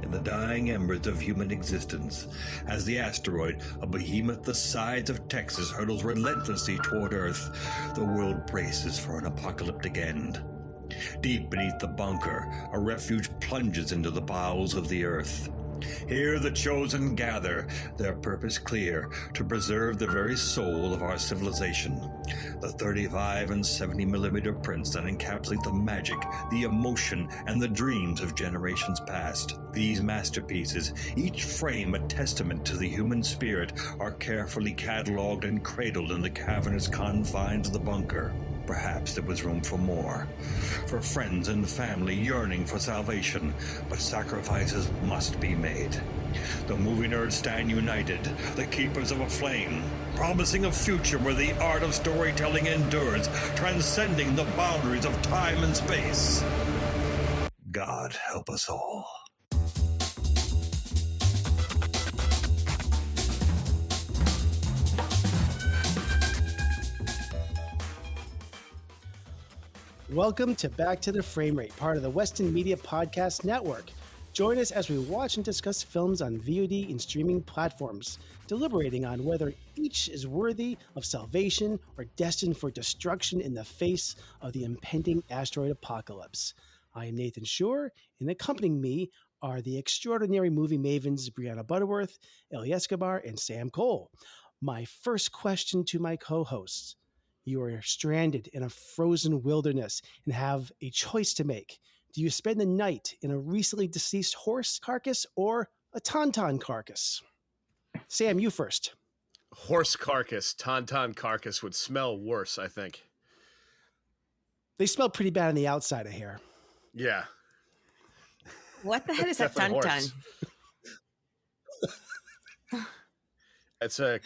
in the dying embers of human existence, as the asteroid, a behemoth the size of Texas, hurtles relentlessly toward Earth. The world braces for an apocalyptic end. Deep beneath the bunker, a refuge plunges into the bowels of the Earth. Here the chosen gather, their purpose clear, to preserve the very soul of our civilization. The 35 and 70 millimeter prints that encapsulate the magic, the emotion, and the dreams of generations past. These masterpieces, each frame a testament to the human spirit, are carefully cataloged and cradled in the cavernous confines of the bunker. Perhaps there was room for more, for friends and family yearning for salvation, but sacrifices must be made. The movie nerds stand united, the keepers of a flame, promising a future where the art of storytelling endures, transcending the boundaries of time and space. God help us all. Welcome to Back to the Frame Rate, part of the Weston Media Podcast Network. Join us as we watch and discuss films on VOD and streaming platforms, deliberating on whether each is worthy of salvation or destined for destruction in the face of the impending asteroid apocalypse. I am Nathan Shore, and accompanying me are the extraordinary movie mavens Brianna Butterworth, Ellie Escobar, and Sam Cole. My first question to my co-hosts. You are stranded in a frozen wilderness and have a choice to make. Do you spend the night in a recently deceased horse carcass or a tauntaun carcass? Sam, you first. Horse carcass, tauntaun carcass would smell worse, I think. They smell pretty bad on the outside, I hear. Yeah. What the hell is a tauntaun? It's a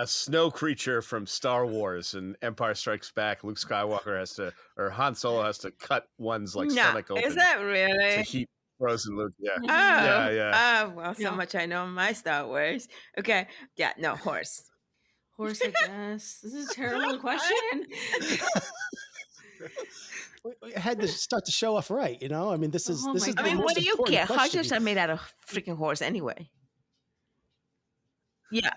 snow creature from Star Wars and Empire Strikes Back. Luke Skywalker Han Solo has to cut one's stomach open. Is that really? To heat frozen Luke. Yeah. Oh, yeah. Oh, well, so much I know my Star Wars. Okay. Yeah, no, horse. Horse, I guess. This is a terrible question. We had to start the show off right, you know? I mean, this is I mean, what do you care? Hot dogs are made out of freaking horse anyway. Yeah.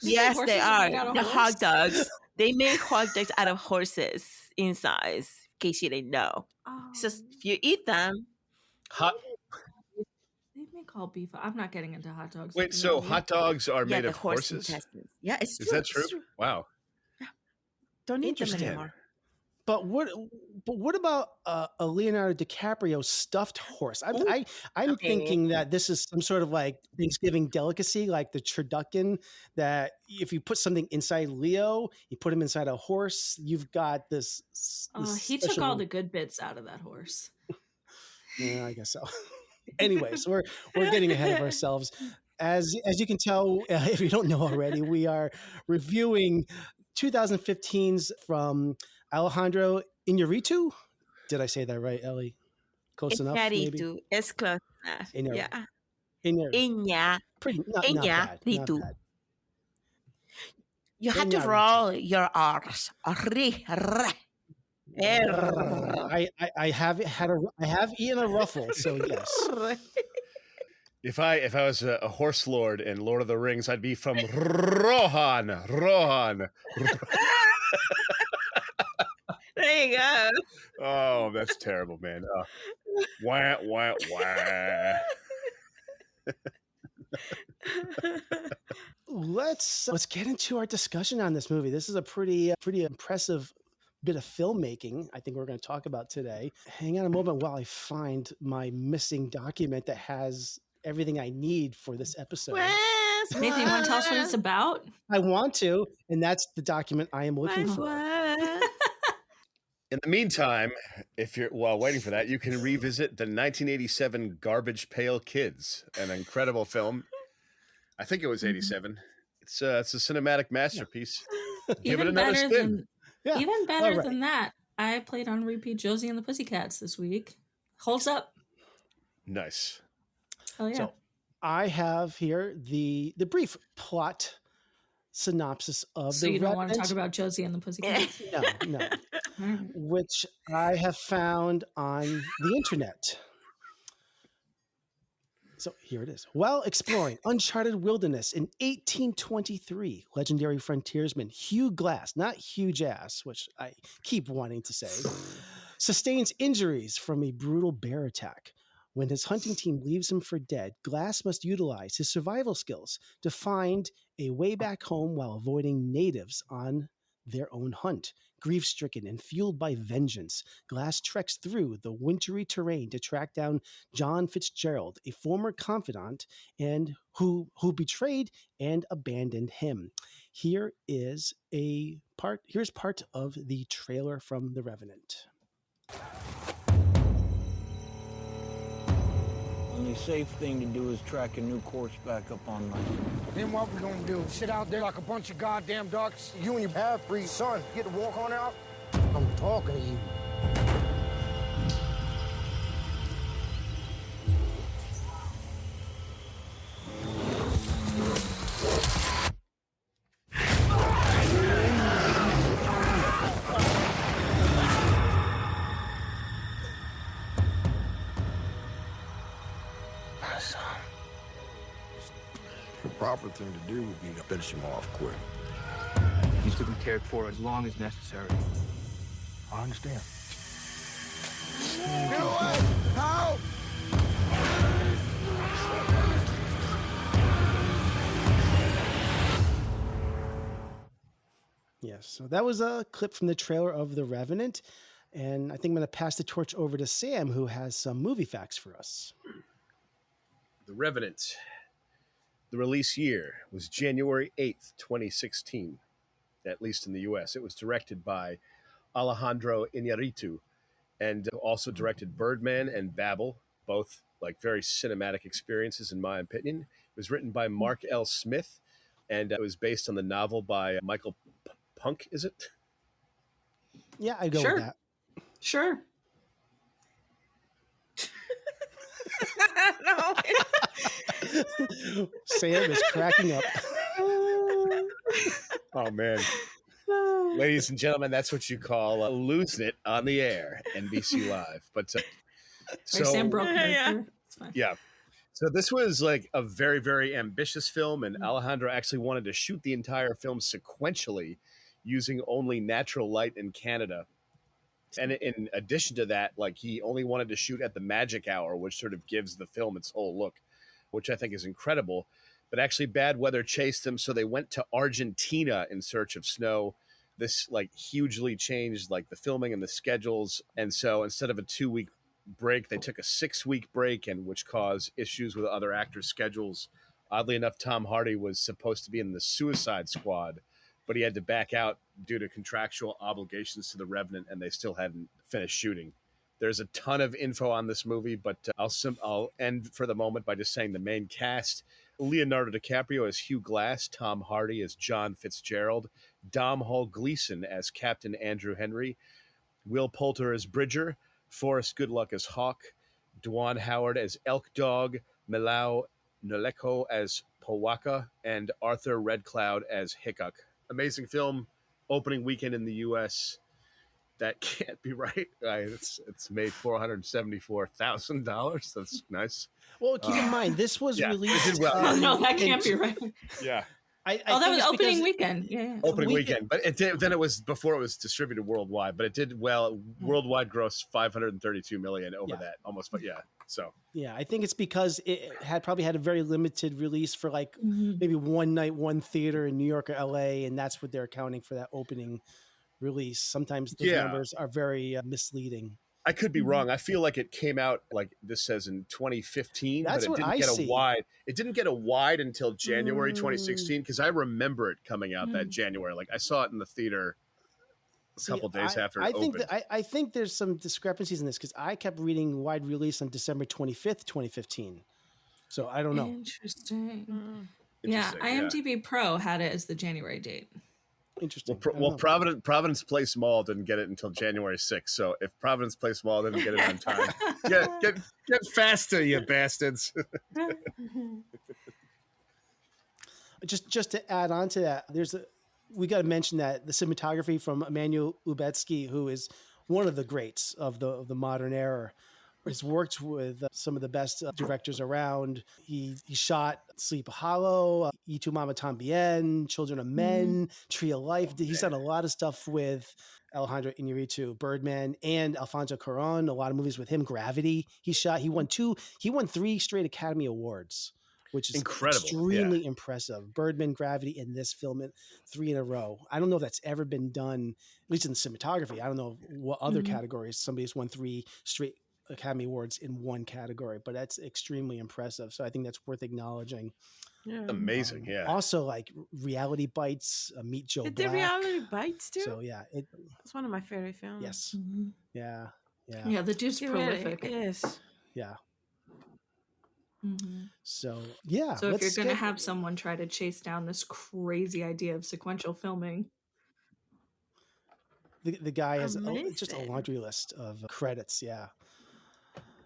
Yes, they are. The hot dogs. They make hot dogs out of horses inside, in case you didn't know. Oh. It's just if you eat them. They make all beef. I'm not getting into hot dogs. Wait, so hot dogs are made of horses? Intestines. Yeah, it's true. Is that true? Wow. Yeah. Don't eat them anymore. But what about a Leonardo DiCaprio stuffed horse? I'm thinking that this is some sort of like Thanksgiving delicacy, like the turducken, that if you put something inside Leo, you put him inside a horse, you've got this he took all the good bits out of that horse. Yeah, I guess so. Anyways, we're getting ahead of ourselves. As you can tell, if you don't know already, we are reviewing 2015's from Alejandro Iñárritu. Did I say that right, Ellie? Close enough, maybe? It's close enough. Yeah. Pretty not bad. You have to roll your R's. I have eaten a ruffle, so yes. If I was a horse lord in Lord of the Rings, I'd be from Rohan. There you go. Oh, that's terrible, man. Wah. Let's get into our discussion on this movie. This is a pretty impressive bit of filmmaking I think we're going to talk about today. Hang on a moment while I find my missing document that has everything I need for this episode. Nathan, you want to tell us what it's about? I want to, and that's the document I am looking for. In the meantime, while waiting for that, you can revisit the 1987 Garbage Pail Kids, an incredible film. I think it was 87. It's a cinematic masterpiece. Give it another spin. Even better than that, I played on repeat Josie and the Pussycats this week. Holds up. Nice. Oh yeah. So I have here the brief plot synopsis of so you don't want to talk about Josie and the Pussycats? No. Which I have found on the internet. So here it is. While exploring uncharted wilderness in 1823, legendary frontiersman Hugh Glass, not huge ass, which I keep wanting to say, sustains injuries from a brutal bear attack. When his hunting team leaves him for dead, Glass must utilize his survival skills to find a way back home while avoiding natives on their own hunt. Grief stricken and fueled by vengeance, Glass treks through the wintry terrain to track down John Fitzgerald, a former confidant and who betrayed and abandoned him. Here's part of the trailer from The Revenant. Only safe thing to do is track a new course back up on land. Then what we gonna do? Sit out there like a bunch of goddamn ducks? You and your half-breed son get to walk on out? I'm talking to you. The proper thing to do would be to finish him off quick. He's to be cared for as long as necessary. I understand. You know what? How? Yes, so that was a clip from the trailer of The Revenant. And I think I'm going to pass the torch over to Sam, who has some movie facts for us. The Revenant. The release year was January 8th, 2016, at least in the U.S. It was directed by Alejandro Iñárritu and also directed Birdman and Babel, both like very cinematic experiences in my opinion. It was written by Mark L. Smith, and it was based on the novel by Michael Punk, is it? Yeah, I go Sure. with that. Sure. No. Sam is cracking up. Oh, man. Ladies and gentlemen, that's what you call losing it on the air, NBC Live. But So, Sam broke it. It's fine. Yeah. So this was like a very, very ambitious film, and Alejandro actually wanted to shoot the entire film sequentially using only natural light in Canada. And in addition to that, like he only wanted to shoot at the magic hour, which sort of gives the film its whole look, which I think is incredible. But actually bad weather chased them, so they went to Argentina in search of snow. This like hugely changed like the filming and the schedules. And so instead of a 2-week break, they took a 6-week break, and which caused issues with other actors' schedules. Oddly enough, Tom Hardy was supposed to be in the Suicide Squad, but he had to back out due to contractual obligations to The Revenant, and they still hadn't finished shooting. There's a ton of info on this movie, but I'll end for the moment by just saying the main cast: Leonardo DiCaprio as Hugh Glass, Tom Hardy as John Fitzgerald, Domhnall Gleeson as Captain Andrew Henry, Will Poulter as Bridger, Forrest Goodluck as Hawk, Dwan Howard as Elk Dog, Milau Noleko as Powaka, and Arthur Red Cloud as Hickok. Amazing film, opening weekend in the U.S. That can't be right. It's made $474,000. That's nice. Well, keep in mind, this was released. It did well. No, that can't be right. Yeah. That was opening weekend. Yeah. Opening weekend. But it did, then it was before it was distributed worldwide, but it did well. Worldwide gross $532 million over that almost. But yeah. So yeah, I think it's because it probably had a very limited release for like maybe one night, one theater in New York or LA, and that's what they're accounting for that opening release. Sometimes those numbers are very misleading. I could be wrong. I feel like it came out like this says in 2015, That's but it didn't get a wide. It didn't get a wide until January 2016 because I remember it coming out that January. Like I saw it in the theater a couple days after it opened. I think there's some discrepancies in this because I kept reading wide release on December 25th, 2015. So I don't know. Interesting. Yeah, IMDb Pro had it as the January date. Interesting. Well, Providence Place Mall didn't get it until January 6th. So if Providence Place Mall didn't get it on time, get faster, you bastards. Just to add on to that, we got to mention that the cinematography from Emmanuel Lubezki, who is one of the greats of the modern era. He's worked with some of the best directors around. He shot Sleep Hollow, Y Tu Mama Tambien, Children of Men, Tree of Life. He's done a lot of stuff with Alejandro Iñárritu, Birdman, and Alfonso Cuarón. A lot of movies with him. Gravity. He shot. He won 3 straight Academy Awards, which is Incredible. extremely impressive. Birdman, Gravity, and this film, 3 in a row. I don't know if that's ever been done, at least in cinematography. I don't know what other categories somebody's won 3 straight Academy Awards in one category, but that's extremely impressive. So I think that's worth acknowledging. Yeah. Amazing. Yeah. Also, like Reality Bites, Meet Joe Black. The Reality Bites too. So yeah, it's one of my favorite films. Yes. Yeah. Yeah, the dude's prolific. Yes. Yeah. So yeah. So if you're going to have someone try to chase down this crazy idea of sequential filming, the guy has just a laundry list of credits. Yeah.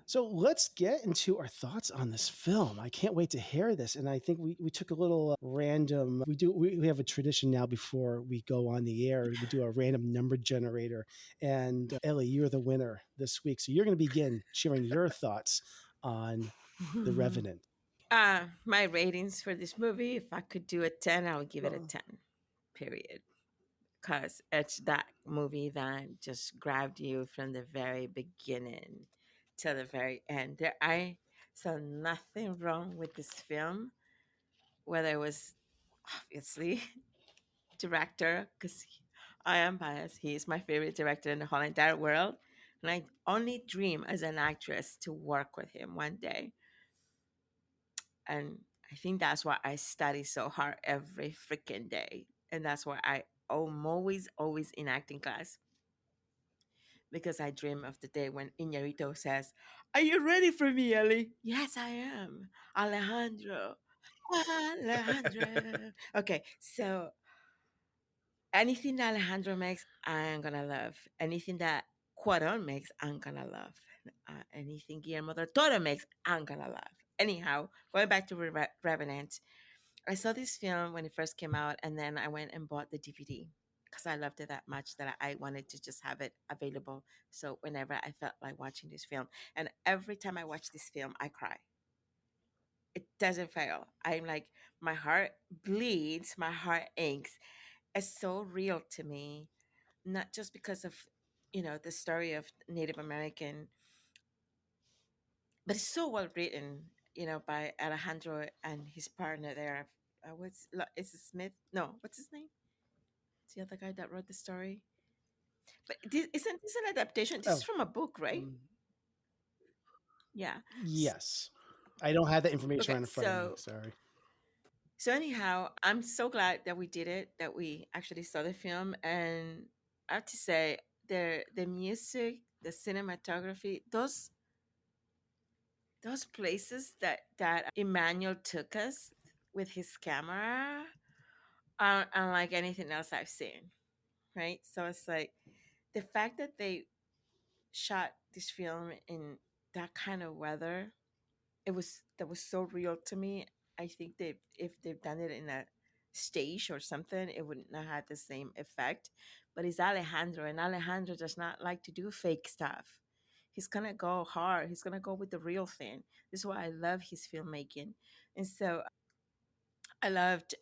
So let's get into our thoughts on this film. I can't wait to hear this. And I think we took a little random, we have a tradition now before we go on the air. We do a random number generator. And Ellie, you're the winner this week. So you're going to begin sharing your thoughts on The Revenant. My ratings for this movie, if I could do a 10, I would give it a 10, period. Because it's that movie that just grabbed you from the very beginning to the very end. I saw nothing wrong with this film, whether it was obviously director, because I am biased. He is my favorite director in the whole entire world. And I only dream as an actress to work with him one day. And I think that's why I study so hard every freaking day. And that's why I'm always in acting class. Because I dream of the day when Iñárritu says, "Are you ready for me, Ellie?" "Yes, I am. Alejandro. Okay, so anything that Alejandro makes, I'm going to love. Anything that Cuarón makes, I'm going to love. Anything Guillermo del Toro makes, I'm going to love. Anyhow, going back to Revenant, I saw this film when it first came out, and then I went and bought the DVD because I loved it that much that I wanted to just have it available. So whenever I felt like watching this film, and every time I watch this film, I cry. It doesn't fail. I'm like, my heart bleeds, my heart aches. It's so real to me, not just because of, the story of Native American, but it's so well written, by Alejandro and his partner there. Is it Smith? No, what's his name? It's the other guy that wrote the story. But isn't this an adaptation? This is from a book, right? Yeah. Yes. I don't have that information in front of me. Sorry. So anyhow, I'm so glad that we did it, that we actually saw the film. And I have to say, the music, the cinematography, those places that Emmanuel took us with his camera are unlike anything else I've seen, right? So it's like the fact that they shot this film in that kind of weather, that was so real to me. I think if they've done it in a stage or something, it wouldn't have had the same effect. But it's Alejandro, and Alejandro does not like to do fake stuff. He's gonna go hard. He's gonna go with the real thing. This is why I love his filmmaking. And so I loved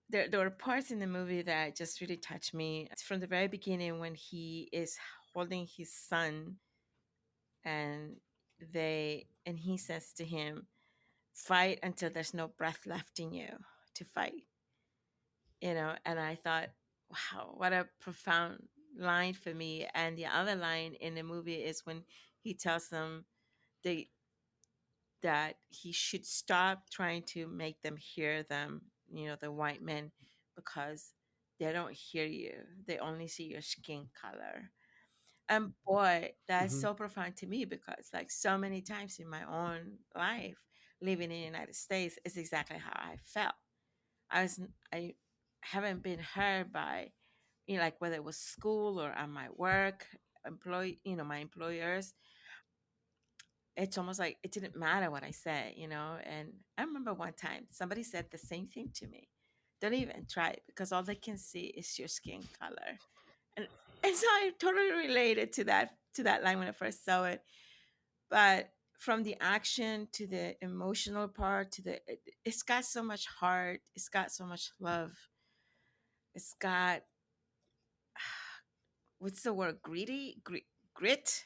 there were parts in the movie that just really touched me. It's from the very beginning when he is holding his son, and he says to him, "Fight until there's no breath left in you to fight." And I thought, wow, what a profound line for me. And the other line in the movie is when he tells them that he should stop trying to make them hear them, the white men, because they don't hear you. They only see your skin color. And boy, that's so profound to me, because like so many times in my own life, living in the United States, is exactly how I felt. I haven't been heard by, like whether it was school or at my work, my employers. It's almost like it didn't matter what I said, And I remember one time somebody said the same thing to me. "Don't even try it, because all they can see is your skin color." And so I totally related to that line when I first saw it. But from the action to the emotional part to it's got so much heart. It's got so much love. It's got what's the word? Grit.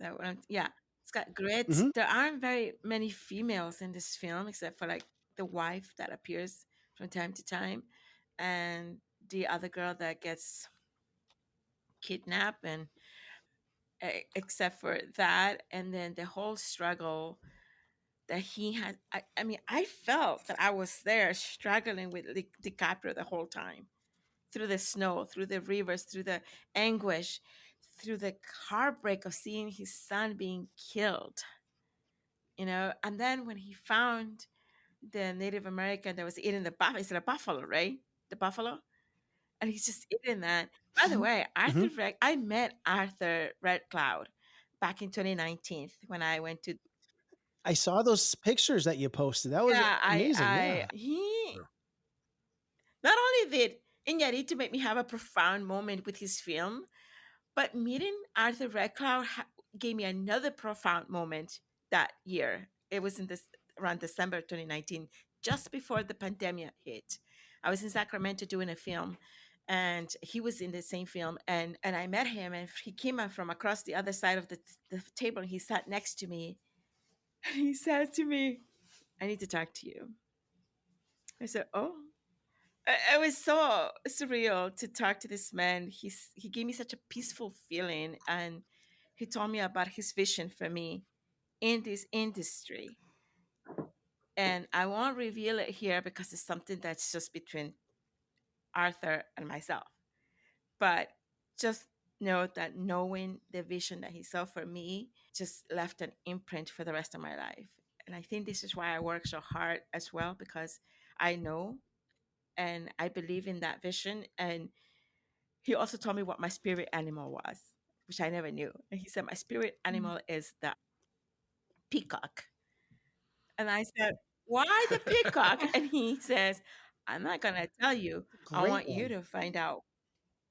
That one, yeah. It's got grit. Mm-hmm. There aren't very many females in this film, except for like the wife that appears from time to time, and the other girl that gets kidnapped, and except for that, and then the whole struggle that he had. I mean, I felt that I was there struggling with DiCaprio the whole time through the snow, through the rivers, through the anguish, through the heartbreak of seeing his son being killed, And then when he found the Native American that was eating the buffalo, is it a buffalo, right? The buffalo? And he's just eating that. By the way, I met Arthur Red Cloud back in 2019 when I went to. I saw those pictures that you posted. That was amazing. Yeah. He not only did Iñárritu make me have a profound moment with his film, but meeting Arthur Red Cloud gave me another profound moment that year. It was in this around December 2019, just before the pandemic hit. I was in Sacramento doing a film, and he was in the same film, and I met him, and he came up from across the other side of the table, and he sat next to me, and he said to me, "I need to talk to you." I said, "Oh." It was so surreal to talk to this man. He gave me such a peaceful feeling, and he told me about his vision for me in this industry. And I won't reveal it here because it's something that's just between Arthur and myself. But just know that knowing the vision that he saw for me just left an imprint for the rest of my life. And I think this is why I work so hard as well, because I know and I believe in that vision. And he also told me what my spirit animal was, which I never knew. And he said, my spirit animal is the peacock. And I said, why the peacock? And he says, I'm not going to tell you. I Great want you one. to find out.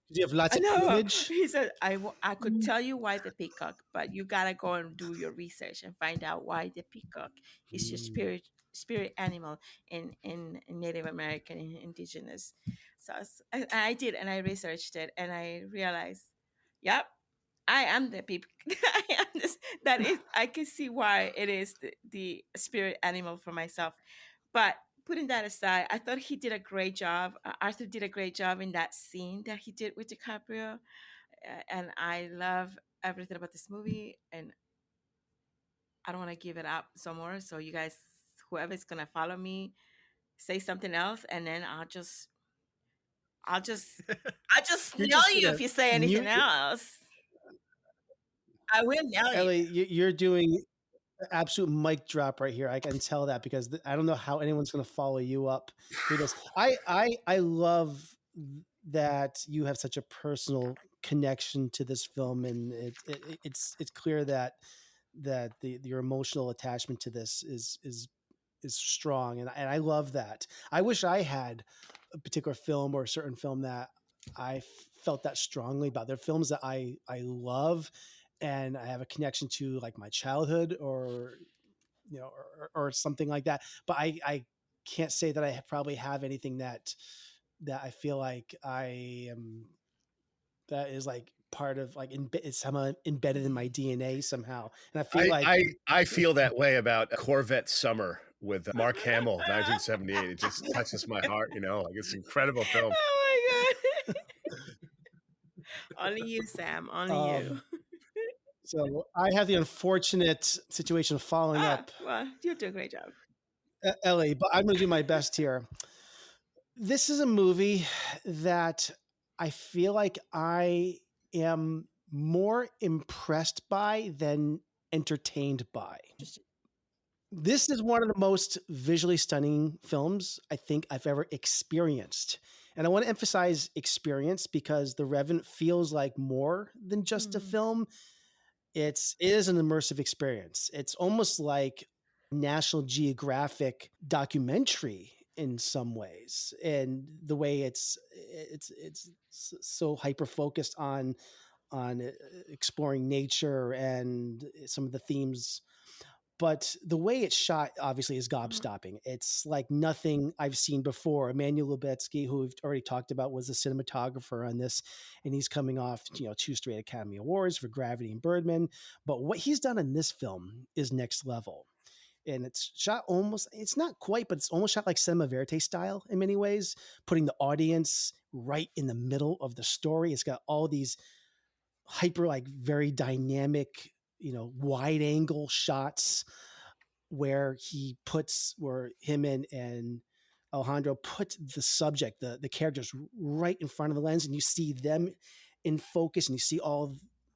Did you have lots I of know. footage? He said, I could tell you why the peacock, but you got to go and do your research and find out why the peacock is your spirit animal in Native American and indigenous. So I did, and I researched it, and I realized, yep, I am the people. I am this. That is, I can see why it is the spirit animal for myself. But putting that aside, I thought he did a great job. Arthur did a great job in that scene that he did with DiCaprio, and I love everything about this movie. And I don't want to give it up some more. So you guys, whoever's gonna follow me, say something else, and then I'll just You're nail just you if gonna you say anything mute else. I will nail you. Ellie. You're doing an absolute mic drop right here. I can tell that because I don't know how anyone's going to follow you up through this. I love that you have such a personal connection to this film, and it's clear that your emotional attachment to this is strong, and I love that. I wish I had a particular film or a certain film that I felt that strongly about. There are films that I love and I have a connection to, like my childhood or or something like that. But I can't say that I probably have anything that I feel like I am that is like part of like it's somehow embedded in my DNA somehow. And I feel like I feel that way about Corvette Summer with Mark Hamill, 1978. It just touches my heart, like it's an incredible film. Oh my god! Only you, Sam. Only you. So I have the unfortunate situation of following up. Well, you do a great job, Ellie, but I'm going to do my best here. This is a movie that I feel like I am more impressed by than entertained by. This is one of the most visually stunning films I think I've ever experienced. And I want to emphasize experience because The Revenant feels like more than just a film. It is an immersive experience. It's almost like National Geographic documentary in some ways, and the way it's so hyper focused on exploring nature and some of the themes. But the way it's shot, obviously, is gobstopping. It's like nothing I've seen before. Emmanuel Lubezki, who we've already talked about, was the cinematographer on this, and he's coming off, 2 straight Academy Awards for Gravity and Birdman. But what he's done in this film is next level. And it's shot almost, it's not quite, but it's almost shot like cinema verite style in many ways, putting the audience right in the middle of the story. It's got all these hyper, like very dynamic, wide angle shots where him and Alejandro put the subject, the characters right in front of the lens, and you see them in focus, and you see all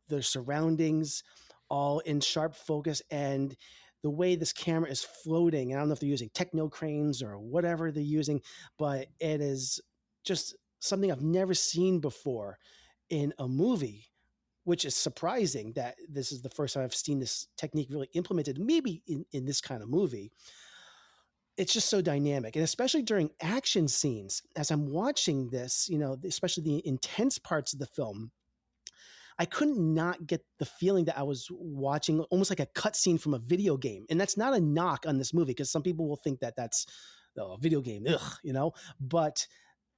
their surroundings all in sharp focus. And the way this camera is floating, I don't know if they're using techno cranes or whatever they're using, but it is just something I've never seen before in a movie, which is surprising that this is the first time I've seen this technique really implemented, maybe in this kind of movie. It's just so dynamic. And especially during action scenes, as I'm watching this, especially the intense parts of the film, I couldn't not get the feeling that I was watching almost like a cutscene from a video game. And that's not a knock on this movie, because some people will think that that's a video game, but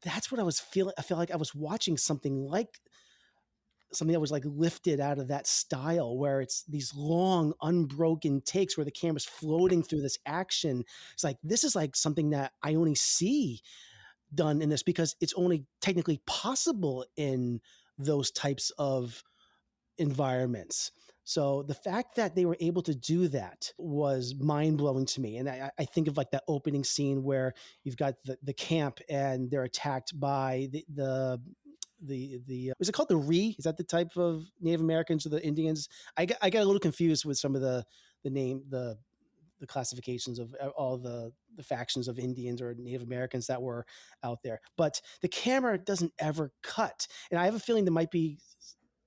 that's what I was feeling. I feel like I was watching something that was like lifted out of that style, where it's these long unbroken takes where the camera's floating through this action. It's like, this is like something that I only see done in this because it's only technically possible in those types of environments. So the fact that they were able to do that was mind-blowing to me. And I think of like that opening scene where you've got the camp and they're attacked by the is it called the Ree? Is that the type of Native Americans or the Indians? I got a little confused with some of the classifications of all the factions of Indians or Native Americans that were out there. But the camera doesn't ever cut. And I have a feeling there might be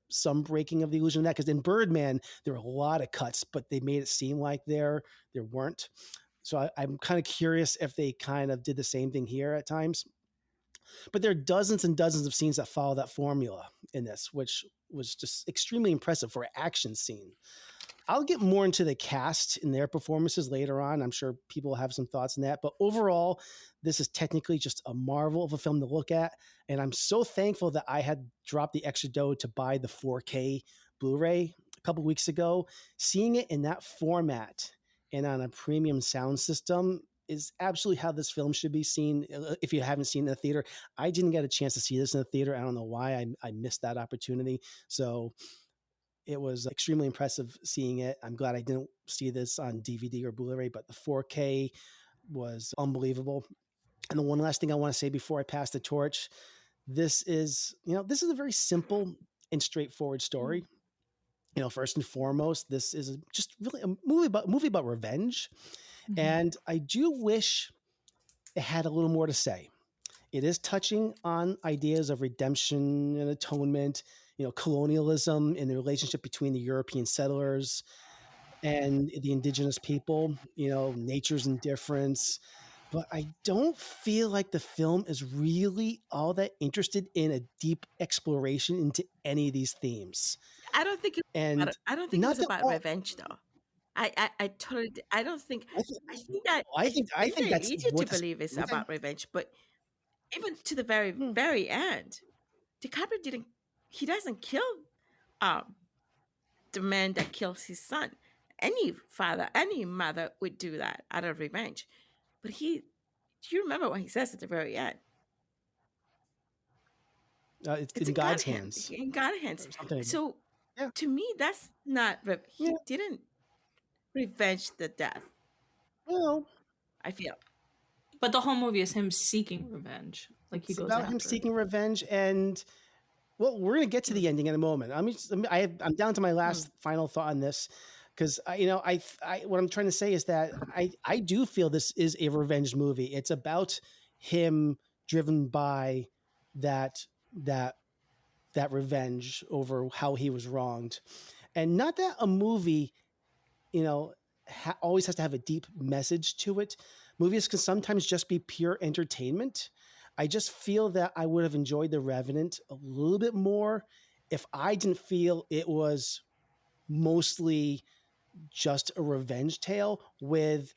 some breaking of the illusion of that, because in Birdman, there were a lot of cuts, but they made it seem like there weren't. So I'm kind of curious if they kind of did the same thing here at times. But there are dozens and dozens of scenes that follow that formula in this, which was just extremely impressive for an action scene. I'll get more into the cast and their performances later on. I'm sure people have some thoughts on that. But overall, this is technically just a marvel of a film to look at. And I'm so thankful that I had dropped the extra dough to buy the 4K Blu-ray a couple weeks ago. Seeing it in that format and on a premium sound system is absolutely how this film should be seen. If you haven't seen it in the theater, I didn't get a chance to see this in the theater. I don't know why I missed that opportunity. So it was extremely impressive seeing it. I'm glad I didn't see this on DVD or Blu-ray, but the 4K was unbelievable. And the one last thing I want to say before I pass the torch, this is a very simple and straightforward story. First and foremost, this is just really a movie about revenge. Mm-hmm. And I do wish it had a little more to say. It is touching on ideas of redemption and atonement, colonialism and the relationship between the European settlers and the indigenous people, nature's indifference. But I don't feel like the film is really all that interested in a deep exploration into any of these themes. I don't think it was about revenge, though. I totally. I don't think. I think that's easy to believe it's about revenge, but even to the very very end, DiCaprio doesn't kill the man that kills his son. Any father, any mother would do that out of revenge. But do you remember what he says at the very end? It's in God's hands. In God's hands. So to me, that's not, he didn't revenge the death. Well, I feel. But the whole movie is him seeking revenge. Like he goes about him seeking revenge, and well, we're gonna get to the ending in a moment. I'm down to my last final thought on this, because what I'm trying to say is that I do feel this is a revenge movie. It's about him driven by that revenge over how he was wronged, and not that a movie, always has to have a deep message to it. Movies can sometimes just be pure entertainment. I just feel that I would have enjoyed The Revenant a little bit more if I didn't feel it was mostly just a revenge tale with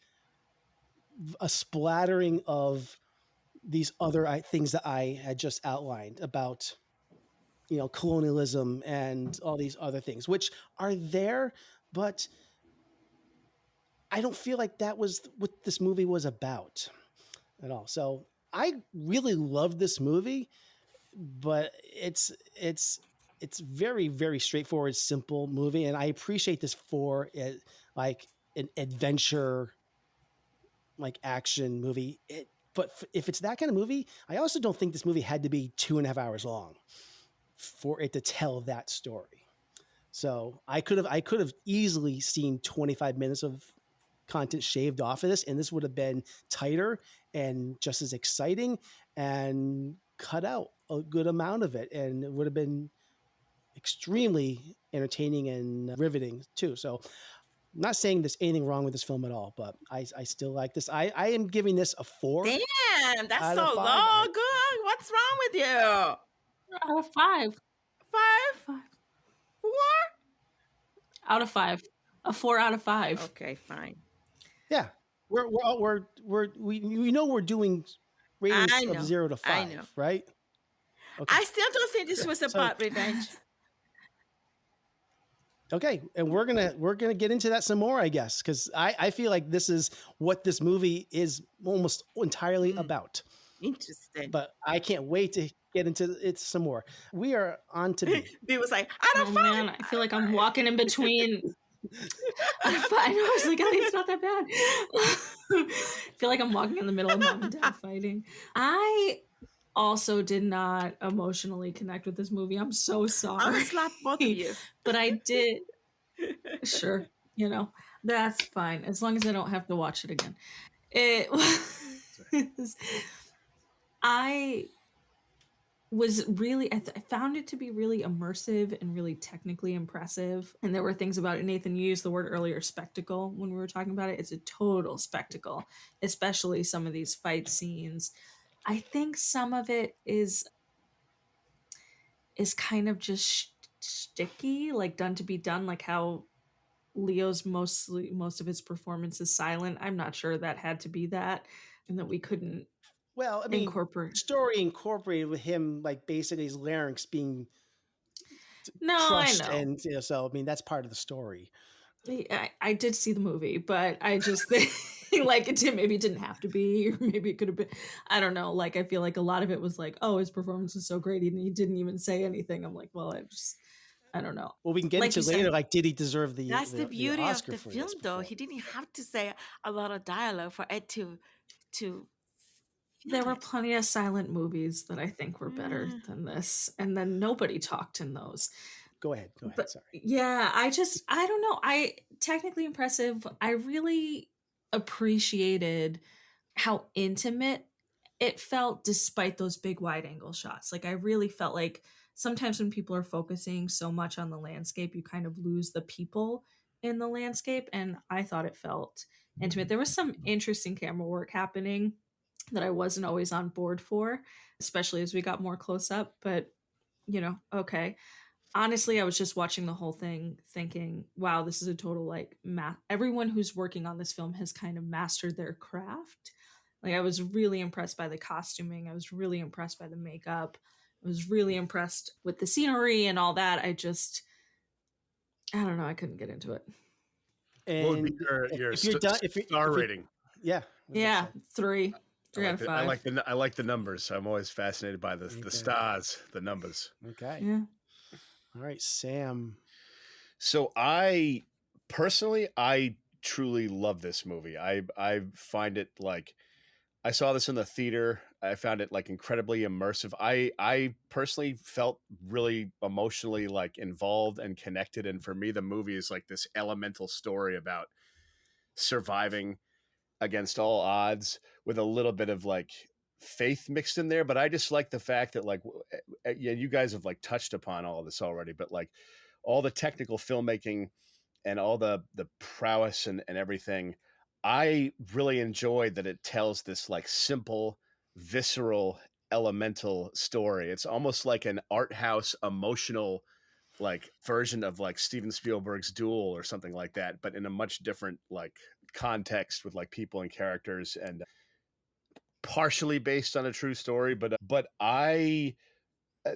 a splattering of these other things that I had just outlined about, colonialism and all these other things, which are there, but I don't feel like that was what this movie was about at all. So I really love this movie, but it's very, very straightforward, simple movie, and I appreciate this for it, like an adventure, like action movie. But if it's that kind of movie, I also don't think this movie had to be 2.5 hours long for it to tell that story. So I could have easily seen 25 minutes of content shaved off of this, and this would have been tighter and just as exciting, and cut out a good amount of it, and it would have been extremely entertaining and riveting too. So I'm not saying there's anything wrong with this film at all, but I still like this. I am giving this a 4. Damn, that's out so of 5. low. Good. What's wrong with you? Out of 5. 5? 4? Out of 5. A 4 out of 5. Okay, fine. Yeah, we know we're doing ratings of 0 to 5, right? Okay. I still don't think this was about revenge. Okay, and we're gonna get into that some more, I guess, because I feel like this is what this movie is almost entirely about. Interesting. But I can't wait to get into it some more. We are on to B. B was like, out of 5. Man, I feel like I'm walking in between. I was like, oh, it's not that bad. I feel like I'm walking in the middle of mom and dad fighting. I also did not emotionally connect with this movie. I'm so sorry. I'm gonna slap both of you. But I did. Sure. That's fine. As long as I don't have to watch it again. It was, I found it to be really immersive and really technically impressive. And there were things about it. Nathan, you used the word earlier, spectacle, when we were talking about it. It's a total spectacle, especially some of these fight scenes. I think some of it is kind of just sticky, like done to be done, like how Leo's most of his performance is silent. I'm not sure that had to be that, and that we couldn't. Well, I mean, story incorporated with him, like basically his larynx being crushed, I know. And so I mean that's part of the story. I did see the movie, but I just think like maybe it didn't have to be, or maybe it could have been. I don't know. Like I feel like a lot of it was like, oh, his performance is so great, and he didn't even say anything. I'm like, well, I don't know. Well, we can get into later. Like, did he deserve the? That's the beauty the of the film, though. He didn't have to say a lot of dialogue for it to. There were plenty of silent movies that I think were better than this, and then nobody talked in those. Go ahead. But, sorry. Yeah, I don't know. Technically impressive. I really appreciated how intimate it felt despite those big wide angle shots. Like I really felt like sometimes when people are focusing so much on the landscape, you kind of lose the people in the landscape. And I thought it felt intimate. There was some interesting camera work happening that I wasn't always on board for, especially as we got more close up, but okay. Honestly, I was just watching the whole thing thinking, wow, this is a total like everyone who's working on this film has kind of mastered their craft. Like I was really impressed by the costuming. I was really impressed by the makeup. I was really impressed with the scenery and all that. I don't know. I couldn't get into it. And what would be your star rating? Yeah. 3. 3 out of 5. I like the numbers. I'm always fascinated by the stars, the numbers. Okay. Yeah. All right, Sam. So I truly love this movie. I find it like I saw this in the theater. I found it like incredibly immersive. I personally felt really emotionally like involved and connected. And for me, the movie is like this elemental story about surviving against all odds with a little bit of like faith mixed in there. But I just like the fact that like, yeah, you guys have like touched upon all of this already, but like all the technical filmmaking and all the prowess and everything, I really enjoyed that it tells this like simple, visceral, elemental story. It's almost like an art house emotional like version of like Steven Spielberg's Duel or something like that, but in a much different like context with like people and characters, and partially based on a true story. But I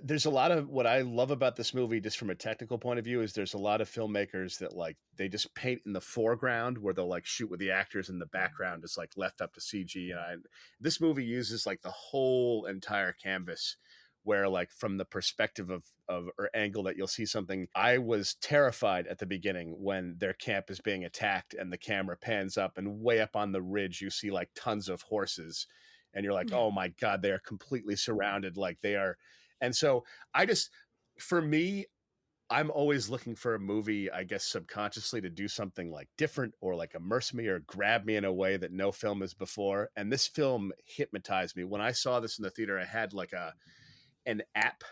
there's a lot of what I love about this movie, just from a technical point of view, is there's a lot of filmmakers that like they just paint in the foreground where they'll like shoot with the actors, in the background is like left up to CG. And this movie uses like the whole entire canvas, where like from the perspective of or angle that you'll see something. I was terrified at the beginning when their camp is being attacked and the camera pans up, and way up on the ridge you see like tons of horses, and you're like, oh my God, they are completely surrounded, like they are. And so for me, I'm always looking for a movie, I guess subconsciously, to do something like different or like immerse me or grab me in a way that no film has before. And this film hypnotized me. When I saw this in the theater, I had like an app,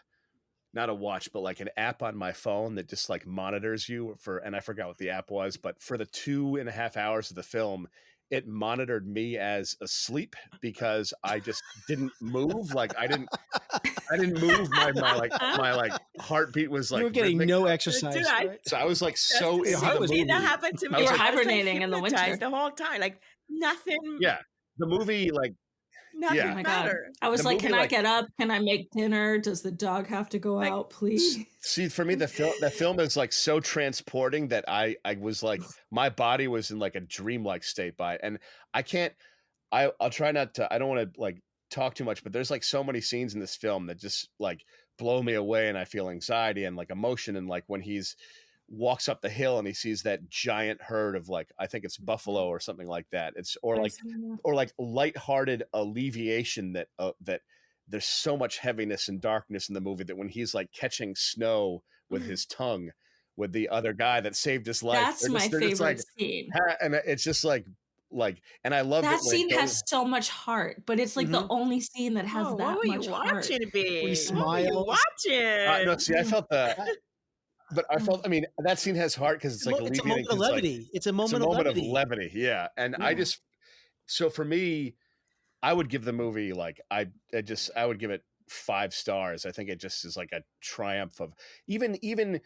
not a watch, but like an app on my phone that just like monitors you and I forgot what the app was, but for the 2.5 hours of the film, it monitored me as asleep, because I just didn't move. Like I didn't move. My heartbeat was like, you were getting rhythmic. no exercise. Right? So I was like so into the movie. That happened to me. You were I was, like, hibernating in the winter hypnotized the whole time, like nothing. Yeah, the movie, like nothing yeah. Oh my God. mattered. I was The like, movie, can I like- get up? Can I make dinner? Does the dog have to go Like, out, please? See, for me, the film is like so transporting that I was like, my body was in like a dreamlike state by it. And I can't, I'll try not to, I don't want to like talk too much, but there's like so many scenes in this film that just like blow me away, and I feel anxiety and like emotion. And like when he's walks up the hill and he sees that giant herd of like, I think it's buffalo or something like that. It's or like lighthearted alleviation that that there's so much heaviness and darkness in the movie, that when he's like catching snow with his tongue with the other guy that saved his life, That's my favorite scene. and it's just like, and I love that scene has so much heart, but it's like the only scene that has that what were much you heart. watching, babe? We What were you smile. watching? no, see, I felt that. But I felt, I mean, that scene has heart because it's like it's a alleviating. moment of levity. It's a moment of levity. Yeah. And so for me, I would give the movie like, I would give it 5 stars. I think it just is like a triumph of even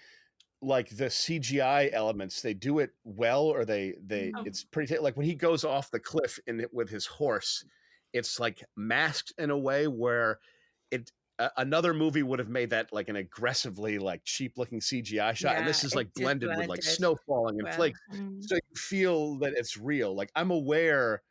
like the CGI elements. They do it well, or it's pretty, like when he goes off the cliff with his horse, it's like masked in a way where another movie would have made that like an aggressively like cheap looking CGI shot. And this is like blended with like snow falling and flakes. So you feel that it's real. Like I'm aware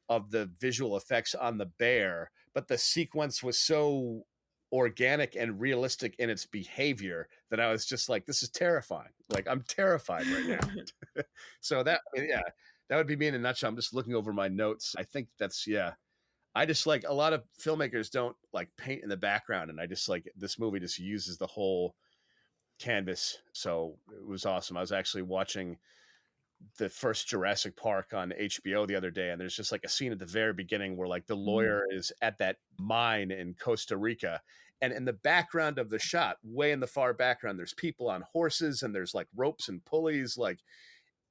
of the visual effects on the bear, but the sequence was so organic and realistic in its behavior that I was just like, this is terrifying. Like I'm terrified right now. So that would be me in a nutshell. I'm just looking over my notes. I think that's, I just like, a lot of filmmakers don't like paint in the background, and I just like, this movie just uses the whole canvas. So it was awesome. I was actually watching the first Jurassic Park on HBO the other day, and there's just like a scene at the very beginning where like the lawyer is at that mine in Costa Rica, and in the background of the shot, way in the far background, there's people on horses and there's like ropes and pulleys. Like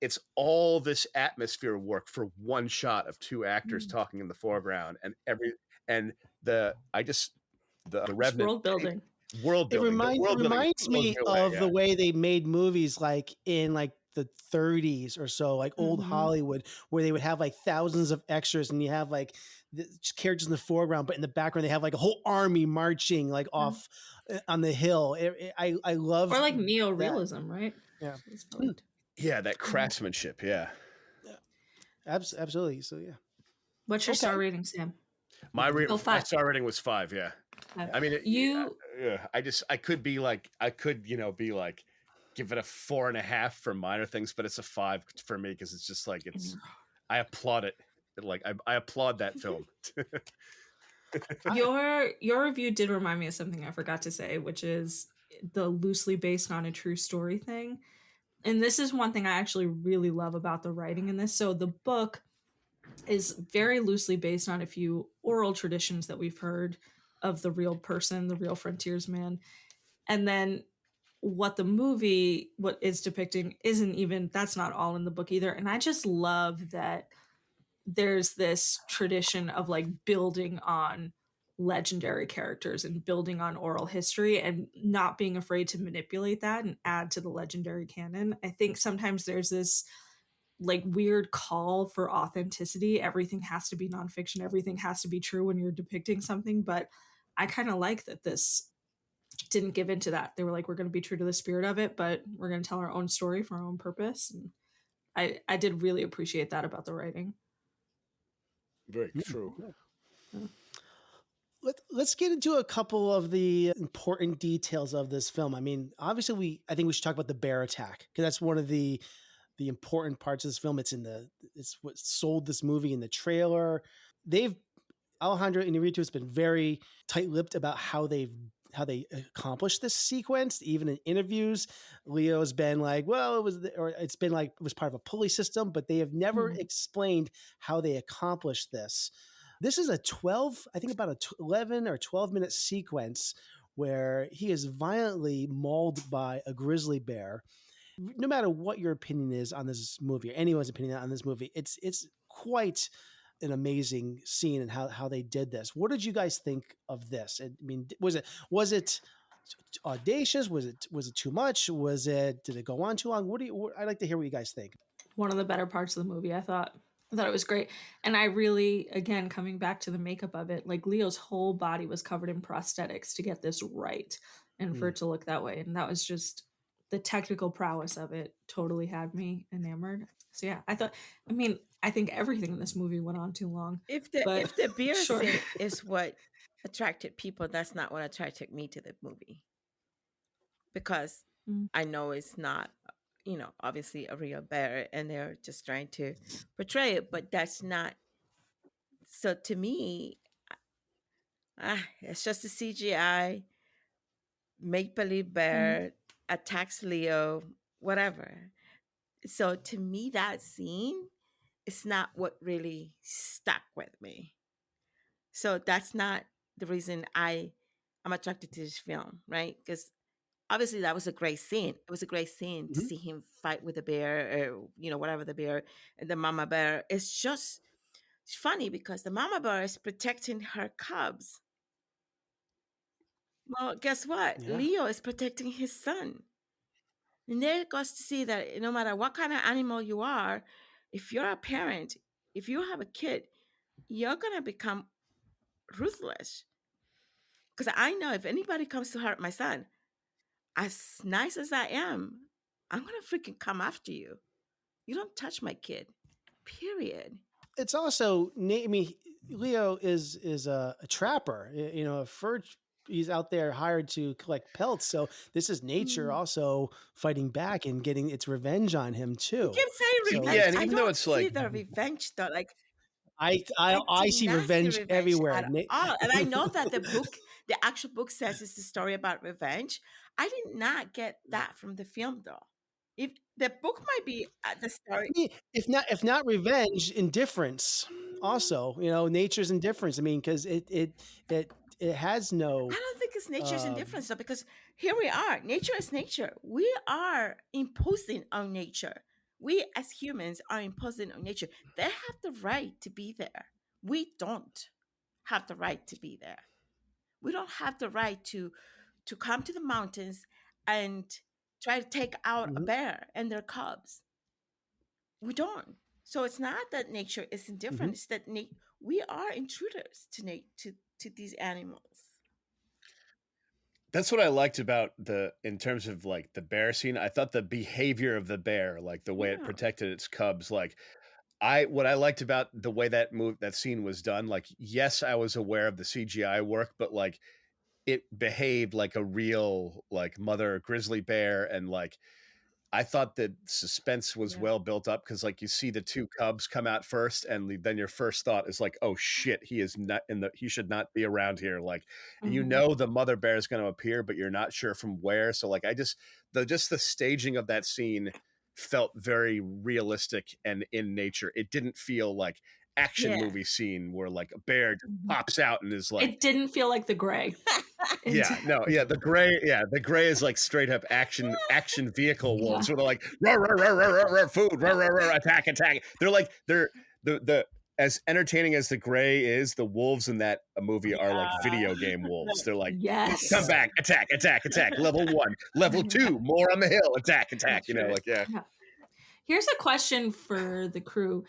it's all this atmosphere work for one shot of 2 actors talking in the foreground, and the Revenant world building. It reminds me of the way they made movies like in like the 30s or so, like old Hollywood, where they would have like thousands of extras, and you have like the characters in the foreground, but in the background they have like a whole army marching like off on the hill. I love, or like neo-realism, right? Yeah. Yeah, that craftsmanship. Yeah. Absolutely. So What's your star rating, Sam? My star rating was 5. Yeah. I mean, I could be like, give it a 4.5 for minor things, but it's a 5 for me because it's just like I applaud it. Like I applaud that film. Your review did remind me of something I forgot to say, which is the loosely based on a true story thing. And this is one thing I actually really love about the writing in this. So the book is very loosely based on a few oral traditions that we've heard of the real person, the real frontiersman. And then what is depicting that's not all in the book either. And I just love that there's this tradition of like building on legendary characters and building on oral history and not being afraid to manipulate that and add to the legendary canon. I think sometimes there's this like weird call for authenticity. Everything has to be nonfiction, everything has to be true when you're depicting something. But I kind of like that this didn't give into that. They were like, we're going to be true to the spirit of it, but we're going to tell our own story for our own purpose. And I did really appreciate that about the writing. Very true. Let's get into a couple of the important details of this film. I mean, obviously, I think we should talk about the bear attack, because that's one of the important parts of this film. It's what sold this movie in the trailer. Alejandro Iñárritu has been very tight-lipped about how they accomplished this sequence. Even in interviews, Leo's been like, well, it was part of a pulley system, but they have never explained how they accomplished this. This is about a 11 or 12 minute sequence where he is violently mauled by a grizzly bear. No matter what your opinion is on this movie, or anyone's opinion on this movie, it's quite an amazing scene and how they did this. What did you guys think of this? I mean, was it audacious? Was it too much? Did it go on too long? I'd like to hear what you guys think. One of the better parts of the movie, I thought it was great. And I really, again, coming back to the makeup of it, like Leo's whole body was covered in prosthetics to get this right and for it to look that way. And that was just the technical prowess of it totally had me enamored. So yeah, I think everything in this movie went on too long. If the beer scene is what attracted people, that's not what attracted me to the movie. Because I know it's not, obviously a real bear, and they're just trying to portray it, but that's not. So to me, it's just a CGI make-believe bear attacks Leo, whatever. So to me, that scene is not what really stuck with me. So that's not the reason I'm attracted to this film, right? Because obviously that was a great scene. It was a great scene to see him fight with the bear, or whatever the bear, and the mama bear. It's funny because the mama bear is protecting her cubs. Well, guess what? Yeah. Leo is protecting his son. And there goes to see that no matter what kind of animal you are, if you're a parent, if you have a kid, you're going to become ruthless. Because I know if anybody comes to hurt my son, as nice as I am, I'm going to freaking come after you. You don't touch my kid, period. It's also, Leo is a trapper, a fur. He's out there hired to collect pelts. So this is nature also fighting back and getting its revenge on him too. You keep saying revenge. Yeah, and even I though don't it's see like the revenge though. Like I see did not revenge everywhere. at all. And I know that the actual book says it's a story about revenge. I did not get that from the film though. If the book might be the story, if not revenge, indifference. Also, nature's indifference. I mean, because it has no. I don't think it's nature's indifference though, because here we are. Nature is nature. We are imposing on nature. We as humans are imposing on nature. They have the right to be there. We don't have the right to be there. We don't have the right to come to the mountains and try to take out a bear and their cubs. We don't. So it's not that nature is indifferent. It's that we are intruders to these animals. That's what I liked about in terms of like the bear scene. I thought the behavior of the bear, like the way it protected its cubs, like what I liked about the way that scene was done, like, yes, I was aware of the CGI work, but like it behaved like a real like mother grizzly bear. And like, I thought that suspense was well built up because like you see the two cubs come out first, and then your first thought is like, oh shit, he is not he should not be around here. Like, the mother bear is going to appear, but you're not sure from where. So like, the staging of that scene felt very realistic and in nature. It didn't feel like action movie scene where like a bear just pops out and is like, it didn't feel like The Gray. The gray is like straight up action vehicle wolves where they're like rah, rah, rah, rah, rah, rah, food, rah, rah, rah, attack. They're like the as entertaining as the gray is, the wolves in that movie are like Yeah. video game wolves. They're like, Yes. come back, attack, attack, attack. Level 1, level 2, more on the hill, attack, attack. That's You know, right. like yeah. Here's a question for the crew.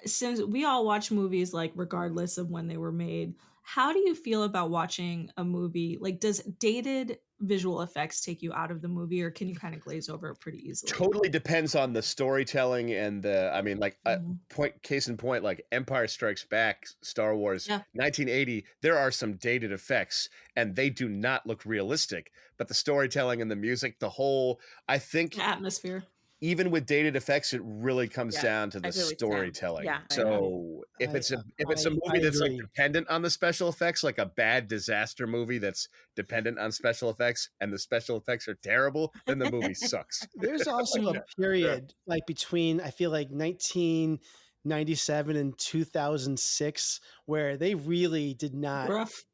Since we all watch movies like regardless of when they were made, how do you feel about watching a movie? Like, does dated visual effects take you out of the movie, or can you kind of glaze over it pretty easily? Totally depends on the storytelling and the. I mean, like Mhm. case in point, like Empire Strikes Back, Star Wars, Yeah. 1980. There are some dated effects, and they do not look realistic. But the storytelling and the music, the whole, I think, The atmosphere. even with dated effects, it really comes Yeah, down to I the agree with Sam. storytelling. Yeah, I So if it's a movie that's like agree. dependent on the special effects, like a bad disaster movie that's dependent on special effects, and the special effects are terrible, then the movie sucks. There's also a period like between, I feel like 1997 and 2006 where they really did not. Rough.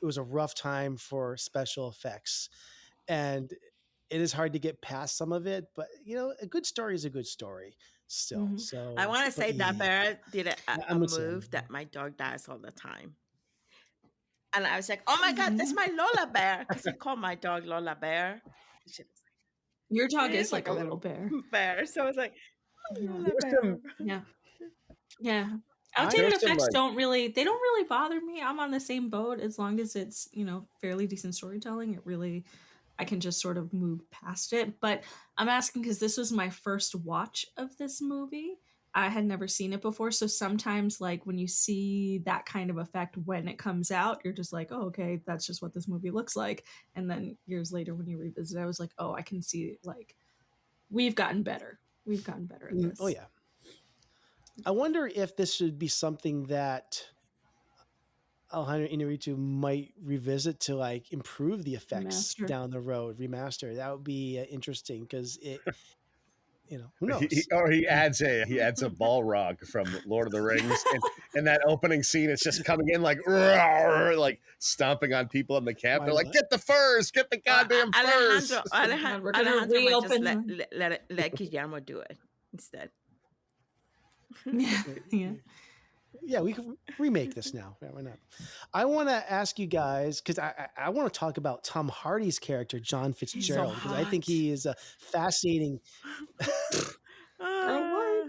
It was a rough time for special effects, and it is hard to get past some of it. But you know, a good story is a good story still. Mhm. So I want to say that yeah. Bear did a I'm with Sam. move that my dog does all the time. And I was like, oh my God, that's my Lola Bear. Because he called my dog Lola Bear. She was Your dog It is like a little bear. bear. So I was like, oh, Yeah. Lola There's Bear. some- Yeah. Yeah. I- Outdated There's some, effects like- don't really bother me. I'm on the same boat as long as it's, fairly decent storytelling. I can just sort of move past it. But I'm asking because this was my first watch of this movie. I had never seen it before. So sometimes, like, when you see that kind of effect when it comes out, you're just like, oh, okay, that's just what this movie looks like. And then years later, when you revisit it, I was like, oh, I can see, like, we've gotten better. We've gotten better at this. Oh yeah. I wonder if this should be something that Alejandro Iñárritu might revisit to like improve the effects Remaster. down the road, remaster. That would be interesting because it, who knows? He adds a Balrog from Lord of the Rings, and that opening scene is just coming in like roar, like stomping on people in the camp. They're like, "Get the furs, get the goddamn furs!" We're gonna Alejandro might just reopen let Guillermo do it instead. Yeah. Yeah, we can remake this now. Yeah, why not? I want to ask you guys because I want to talk about Tom Hardy's character, John Fitzgerald, because I think hot. he is a fascinating, Ah.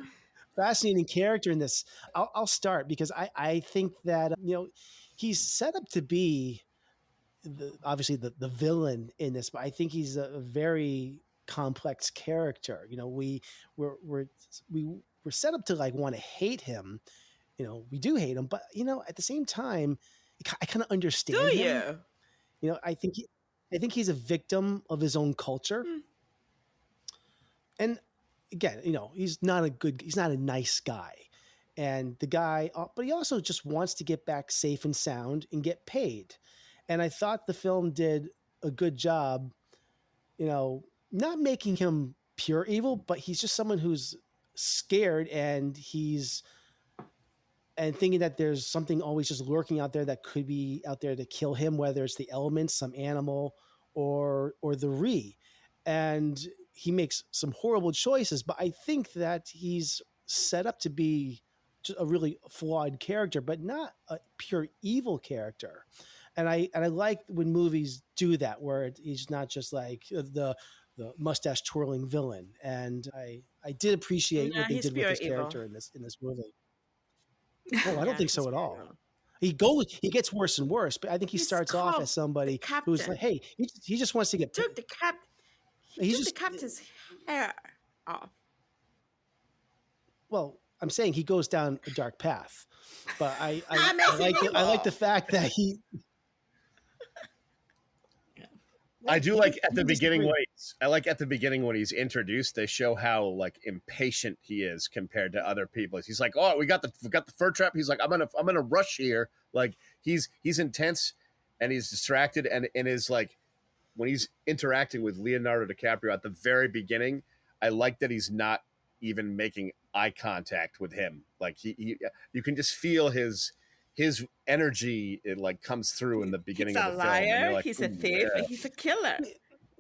fascinating character in this. I'll start because I think that he's set up to be obviously the villain in this, but I think he's a very complex character. We're set up to like want to hate him. We do hate him, but at the same time, I kind of understand Do him. you? I think he's a victim of his own culture. And again, he's not a nice guy. And the guy, but he also just wants to get back safe and sound and get paid. And I thought the film did a good job, not making him pure evil, but he's just someone who's scared and thinking that there's something always just lurking out there that could be out there to kill him, whether it's the elements, some animal, or the Ree. And he makes some horrible choices, but I think that he's set up to be just a really flawed character, but not a pure evil character. And I like when movies do that, where he's not just like the mustache twirling villain. And I did appreciate what they did with his character in this movie. Oh, I don't think so at all. He gets worse and worse, but I think he starts off as somebody who's like, hey, he just wants to get took the captain's hair off. Well, I'm saying he goes down a dark path, but I like the fact that he. I do like at the beginning when he's introduced, they show how like impatient he is compared to other people. He's like, "Oh, we got the fur trap." He's like, "I'm gonna rush here." Like he's intense and he's distracted and is like when he's interacting with Leonardo DiCaprio at the very beginning, I like that he's not even making eye contact with him. Like he you can just feel his energy, it like comes through in the beginning of the film. He's a liar. Like, he's a thief. yeah. He's a killer.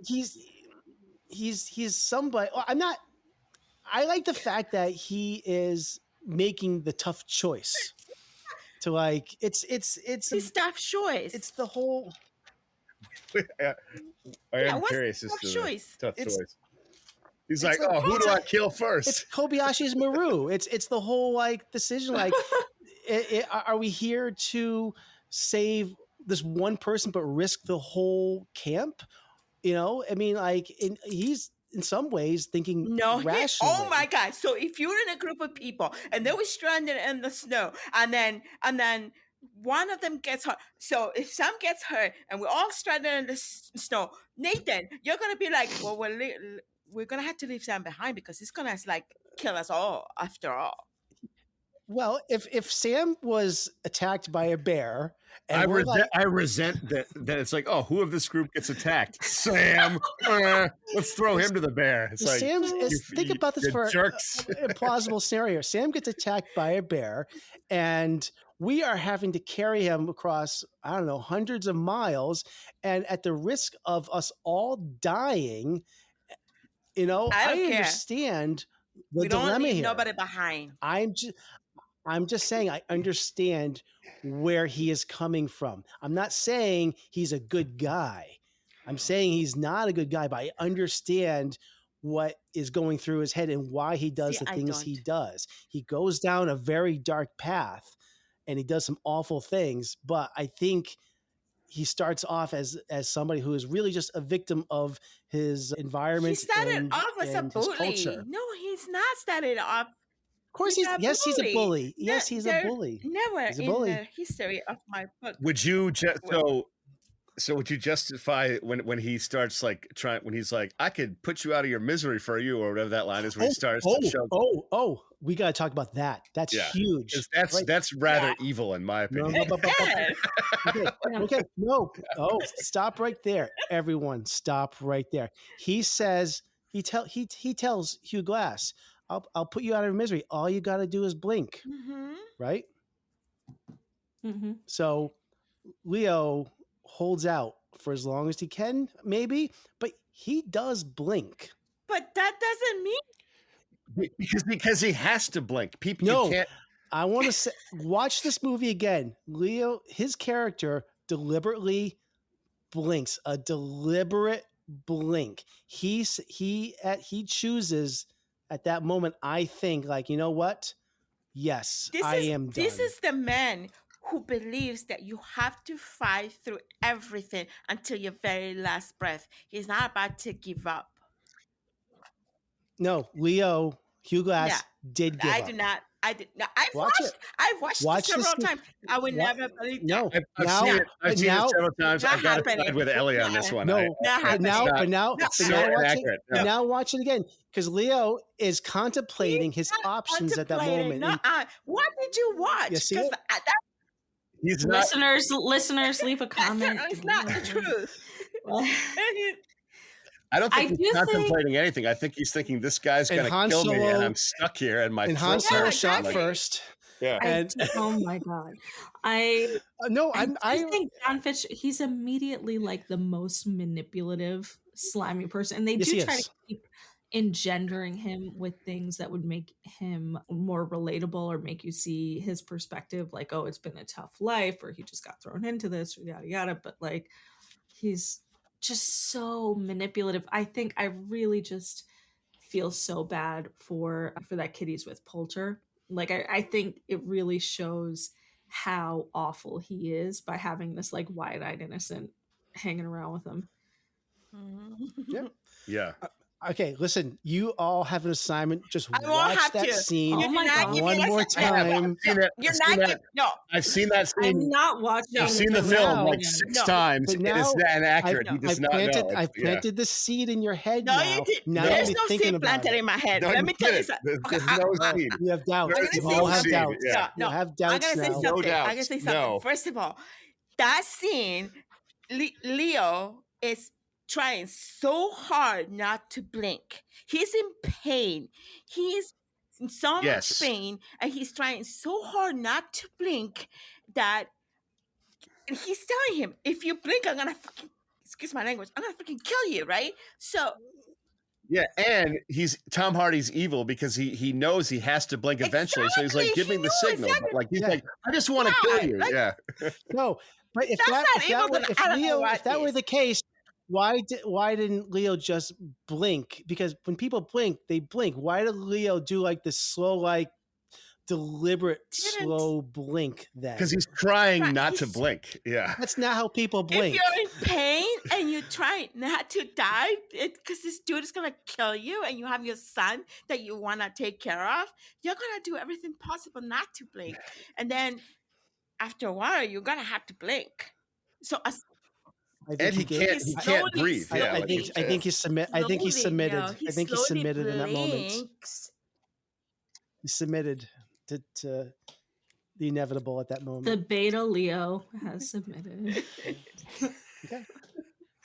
He's somebody. I like the fact that he is making the tough choice to like it's his staff choice. it's the whole I am what's curious as tough to the choice? tough It's- choice. He's it's like, like- who do I kill it's first? Kobayashi's Maru. It's the whole like decision like are we here to save this one person but risk the whole camp? You know, I mean, like he's in some ways thinking No, rationally. oh my God. So if you're in a group of people and they were stranded in the snow and then one of them gets hurt. So if Sam gets hurt and we're all stranded in the snow, Nathan, you're going to be like, well, we're going to have to leave Sam behind because he's going to like kill us all after all. Well, if Sam was attacked by a bear, and I resent that it's like, oh, who of this group gets attacked? Sam. Let's throw him to the bear. It's like, Sam's think about this for jerks. a plausible scenario. Sam gets attacked by a bear, and we are having to carry him across, I don't know, hundreds of miles, and at the risk of us all dying, you know, I don't care. understand the We don't dilemma leave here. nobody behind. I'm just saying I understand where he is coming from. I'm not saying he's a good guy. I'm saying he's not a good guy, but I understand what is going through his head and why he does the things he does. He goes down a very dark path and he does some awful things, but I think he starts off as somebody who is really just a victim of his environment. He started off as a his bully. culture. No, he's not started off. Of course, he's a bully. Yes, he's a bully. Never He's a in bully. the history of my book. Would you so would you justify when he starts like when he's like, I could put you out of your misery for you, or whatever that line is, when he starts to show. We got to talk about that. That's huge. That's rather evil in my opinion. Okay. No. Oh, stop right there. Everyone, stop right there. He says he tells Hugh Glass, I'll put you out of misery. All you got to do is blink. Mm-hmm. Right? Mm-hmm. So Leo holds out for as long as he can, maybe, but he does blink. But that doesn't mean because he has to blink. People no, can't. I want to say, watch this movie again. Leo, his character deliberately blinks, a deliberate blink. He chooses at that moment, I think, like, you know what? Yes, I am done. This is the man who believes that you have to fight through everything until your very last breath. He's not about to give up. No, Leo, Hugh Glass did give up. I did not. I've watched it several times. I would never believe no. that. I've seen it several times. I've got to side with Ellie on this one. No, now watch it again, because Leo is contemplating his options at that moment. What did you watch? You see it? He's listeners, leave a comment. It's not the truth. I don't think he's contemplating anything. I think he's thinking this guy's going to kill me, and I'm stuck here. And my Han Solo shot first. Yeah. Oh my God. I think John Fitch, he's immediately like the most manipulative, slimy person. And they do try to keep engendering him with things that would make him more relatable or make you see his perspective, like, oh, it's been a tough life, or he just got thrown into this, or yada yada. But like, he's just so manipulative. I think I really just feel so bad for that kid he's with, Poulter. Like, I think it really shows how awful he is by having this like wide-eyed innocent hanging around with him. Yeah. Okay, listen, you all have an assignment. Just watch that scene one more time. I've seen that scene. I'm not watching. I've seen the film like 6 times. Is that inaccurate? He does not know. I've planted the seed in your head. No, you did. There's no seed planted in my head. Let me tell you something. There's no seed. You have doubts. You all have doubts. You have doubts now. I'm gonna say something. First of all, that scene, Leo is trying so hard not to blink. He's in pain. He's in so much pain, and he's trying so hard not to blink that he's telling him, if you blink, I'm gonna fucking, excuse my language, I'm gonna fucking kill you, right? So Yeah, and Tom Hardy's evil because he knows he has to blink eventually. So he's like, give me the signal. Exactly. But like he's like, I just want to kill you. like- Yeah. No, but if That's that not if evil, that were then if I don't know Leo what if that were is. the case, why didn't Leo just blink? Because when people blink, they blink. Why did Leo do like this slow, like deliberate, Didn't. slow blink then? Because he's trying Right, not to he's- blink. Yeah. That's not how people blink. If you're in pain and you try not to die because this dude is going to kill you and you have your son that you want to take care of, you're going to do everything possible not to blink. And then after a while, you're going to have to blink. So I think And he can't slowly- breathe. Yeah. I like think he's- I think he submitted. I think he submitted. I think he slowly submitted in that moment. blinks. He submitted to the inevitable at that moment. The beta Leo has submitted. Okay.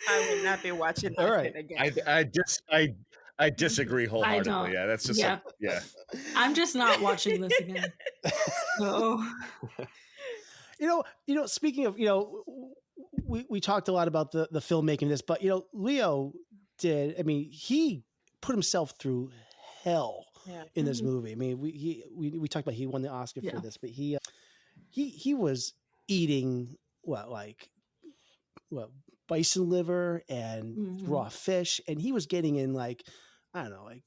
I will not be watching All that right. again. I disagree wholeheartedly. don't. Yeah, that's just Yeah. like, yeah. I'm just not watching this again. So You know. Speaking of, we talked a lot about the filmmaking of this, but Leo did. I mean, he put himself through hell Yeah. in this movie. I mean, we talked about he won the Oscar Yeah. for this, but he was eating bison liver and Mhm. raw fish, and he was getting in like I don't know, like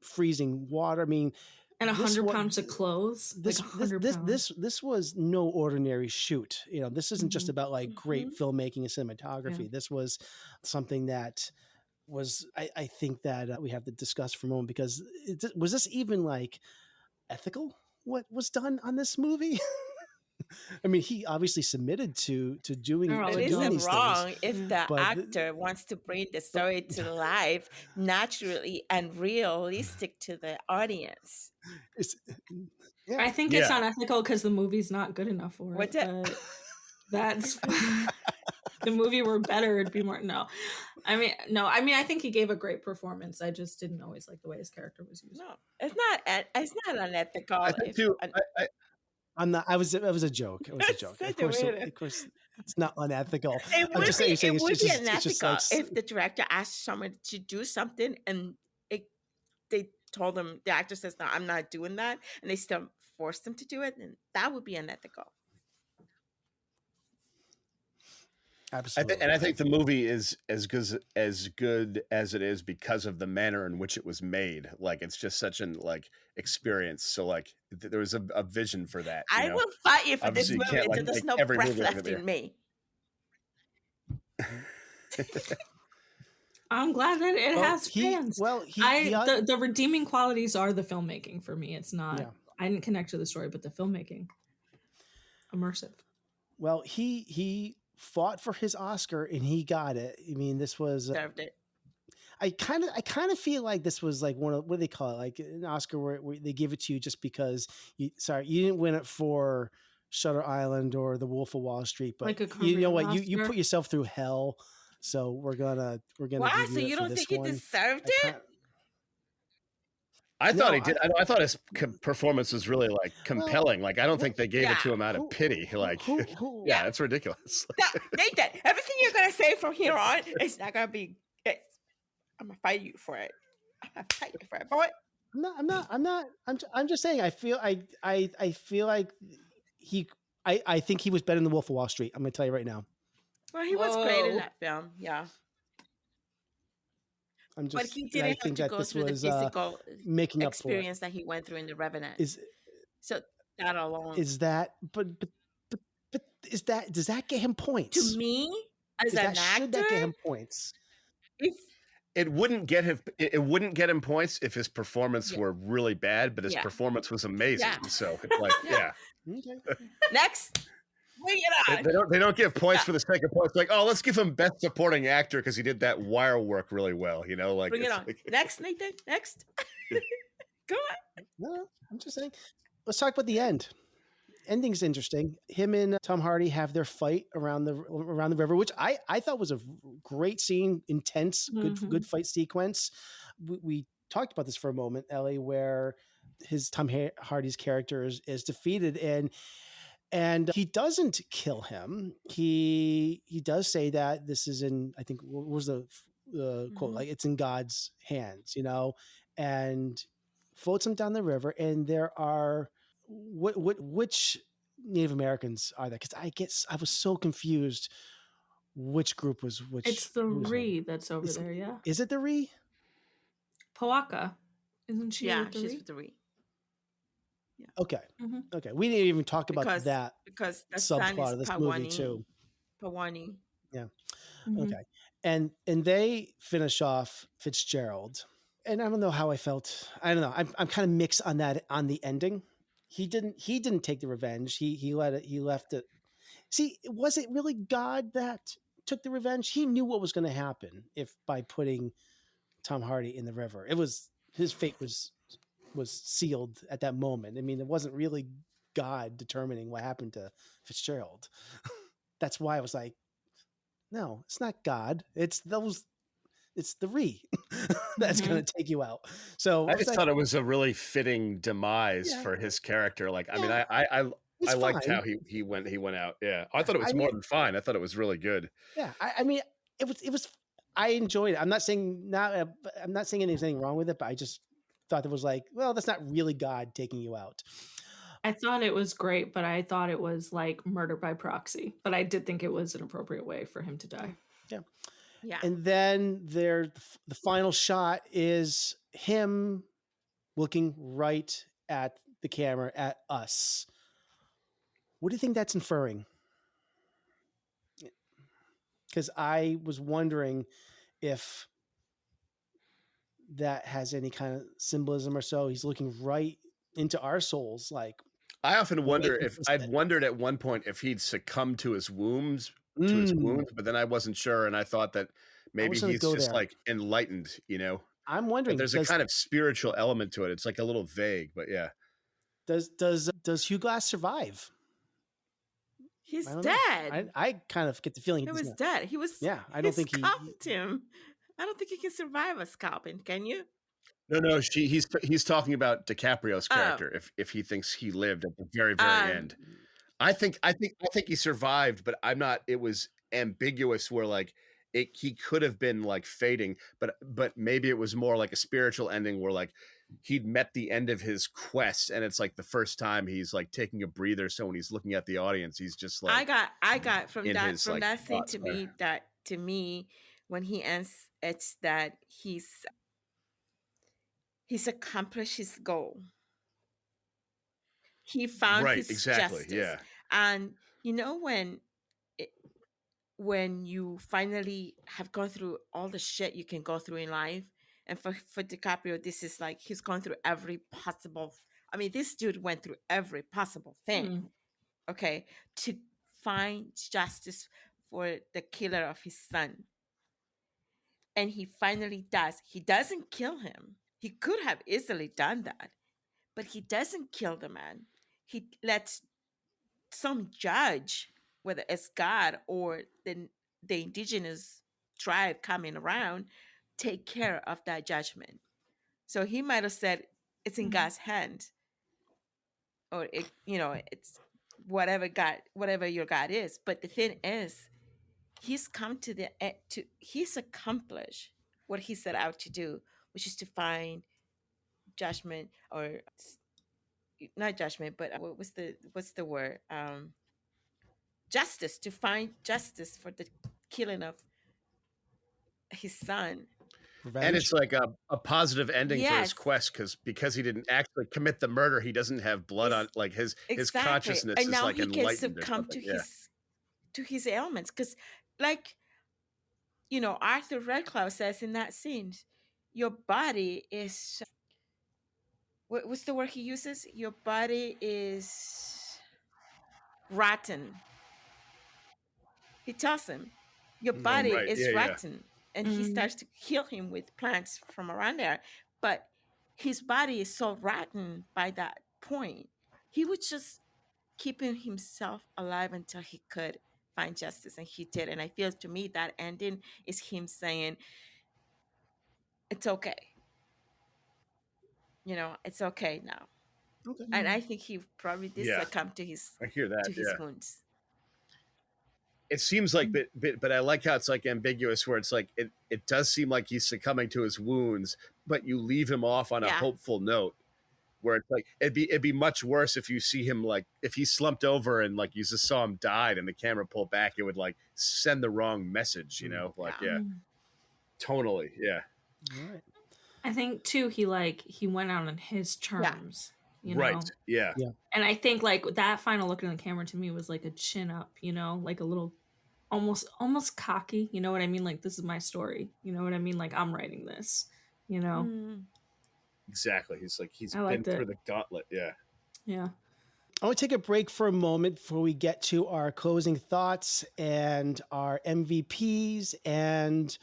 freezing water. I mean, and this 100 wa- pounds of clothes. this like 100 pounds. this was no ordinary shoot. This isn't just Mhm. about like great filmmaking and cinematography. Yeah. This was something that was I think that we have to discuss for a moment, because was this even like ethical what was done on this movie? I mean, he obviously submitted to doing They're all to It doing isn't these wrong things. if the But- actor wants to bring the story to life naturally and realistic to the audience. It's, I think it's Yeah. unethical because the movie's not good enough for What's it. that? But that's the movie were better. It'd be more. No, I mean, I think he gave a great performance. I just didn't always like the way his character was used. No, it's not. It's not unethical. I think too. I'm not. It was a joke. It was a joke. Such Of a course, weird- of course, it's not unethical. It I'm would just be, saying. it would be it's unethical just like if the director asked someone to do something and they told them, the actor says, "No, I'm not doing that," and they still force them to do it. And that would be unethical. absolutely. I think the movie is as good as it is because of the manner in which it was made. Like it's just such an experience. So like there was a vision for that. I will fight you for this Obviously, you movie can't, until like, there's make no every breath movie like left that. in me. I'm glad that it has fans. The redeeming qualities are the filmmaking for me. It's not. Yeah. I didn't connect to the story, but the filmmaking, immersive. Well, he fought for his Oscar and he got it. I mean, this was. Deserved it. I kind of feel like this was like one of, what do they call it? Like an Oscar where they give it to you just because you didn't win it for Shutter Island or The Wolf of Wall Street, but Like a you know what? You Oscar? put yourself through hell. So we're gonna Wow, give so you it you for don't this think he one. deserved I it? can't- I thought No, he did. I thought his performance was really compelling. Like I don't think they gave it to him out who- of pity. Like who- yeah, it's ridiculous. Nathan, everything you're gonna say from here on, it's not gonna be. I'm gonna fight you for it. I'm gonna fight you for it, boy. I'm just saying. I feel like I think he was better than The Wolf of Wall Street. I'm gonna tell you right now. Well, he was great in Whoa. that film, yeah. I'm But just. he I didn't have think to that go this through the was physical making up for it. experience that he went through in the Revenant. Is So that alone, is that? But is that? Does that get him points? to me, as Is an that, should that get actor, him points? if It wouldn't get him. It wouldn't get him points if his performance Yeah. were really bad, but his Yeah. performance was amazing. Yeah. So it's like, Yeah. yeah, Okay. next, bring it on. they don't give points Yeah. for the sake of points. Like, oh, let's give him best supporting actor because he did that wire work really well. You know, like Bring it it's on. like- Next, Nathan. Next. Go on. No, I'm just saying. Let's talk about the end. Ending's interesting. Him and Tom Hardy have their fight around the river, which I thought was a great scene, intense, Mhm. good fight sequence. We talked about this for a moment, Ellie, where Tom Hardy's character is defeated and he doesn't kill him. He does say that this is in, I think, what was the quote, Mhm. like it's in God's hands, and floats him down the river. And there are which Native Americans are there? Because I was so confused which group was It's which. the Who's Ree that's over there, yeah. Is it the Ree? Poaka. Isn't she Yeah, with the she's Ree? with the Ree. Okay. Mhm. Okay. We didn't even talk about Because that the son subplot is of this movie too. Pawani. Yeah. Mhm. Okay. And they finish off Fitzgerald. And I don't know how I felt. I don't know. I'm kind of mixed on that, on the ending. He didn't take the revenge. He left it. See, was it really God that took the revenge? He knew what was going to happen if by putting Tom Hardy in the river. It was his fate was sealed at that moment. I mean, it wasn't really God determining what happened to Fitzgerald. That's why I was like, no, it's not God. It's the Ree that's Mhm. going to take you out. So I was just like, thought it was a really fitting demise yeah, for his character. Like, I mean, yeah, I it's liked fine. how he went out. Yeah, I Yeah, thought it I was more mean, than fine. I thought it was really good. yeah, I mean, it was. I enjoyed it. I'm not saying anything wrong with it, but I just thought it was like, well, that's not really God taking you out. I thought it was great, but I thought it was like murder by proxy. But I did think it was an appropriate way for him to die. Yeah. Yeah. And then the final shot is him looking right at the camera at us. What do you think that's inferring? Because I was wondering if that has any kind of symbolism or so. He's looking right into our souls, like I often wonder waiting if for us I'd wondered at one point if he'd succumbed to his wounds, Mm, but then I wasn't sure, and I thought that I maybe was going to he's go just there. like enlightened, I'm But wondering, there's a kind of spiritual element to it. It's like a little vague, but yeah. does Hugh Glass survive? He's I don't know. dead. I kind of get the feeling He he's was not. dead. He was. Yeah, I He don't think scalped him. I don't think he can survive a scalping. Can you? No, he's talking about DiCaprio's Oh, character. If he thinks he lived at the very end, I think he survived, but I'm not. It was ambiguous where like he could have been like fading, but maybe it was more like a spiritual ending where like he'd met the end of his quest, and it's like the first time he's like taking a breather. So when he's looking at the audience, he's just like I got from in that his like scene thoughts there. to me when he ends, it's that he's accomplished his goal. He found Right, his exactly. justice, Yeah. and you know it, when you finally have gone through all the shit you can go through in life, and for DiCaprio, this is like he's gone through every possible. I mean, this dude went through every possible thing. Mm. Okay, to find justice for the killer of his son. And he finally does. He doesn't kill him. He could have easily done that, but he doesn't kill the man. He lets some judge, whether it's God or the indigenous tribe coming around, take care of that judgment. So he might have said it's in Mhm. God's hand, or it's whatever your God is. But the thing is, he's come to he's accomplished what he set out to do, which is to find judgment, or not judgment, but what's the word, justice, to find justice for the killing of his son. And revenge. it's like a positive ending for his Yes, quest because he didn't actually commit the murder. He doesn't have blood is on like his exactly, consciousness and is now like he can enlightened or succumb something. Yeah. to his ailments, because like Arthur Redcliffe says in that scene, your body is, what's the word he uses? Your body is rotten. He tells him, your Oh body right. is Yeah, yeah. rotten. And he Mm. starts to heal him with plants from around there. But his body is so rotten by that point, he was just keeping himself alive until he could find justice. And he did. And I feel, to me, that ending is him saying, it's okay. It's okay now. Okay. And Mm. I think he probably did Yeah. succumb I hear that. to his Yeah. wounds. it seems like, but I like how it's like ambiguous, where it's like it does seem like he's succumbing to his wounds, but you leave him off on a Yeah. hopeful note. Where it's like it'd be much worse if you see him, like if he slumped over and like you just saw him died and the camera pulled back, it would like send the wrong message, you know? Like tonally, yeah. All right. I think too he went out on his terms, you know. Right. Yeah. And I think like that final look in the camera to me was like a chin up, you know, like a little almost cocky, you know what I mean? Like, this is my story, you know what I mean? Like, I'm writing this, you know. Exactly. He's like he's I been liked it. through the gauntlet. Yeah. Yeah. I want to take a break for a moment before we get to our closing thoughts and our MVPs and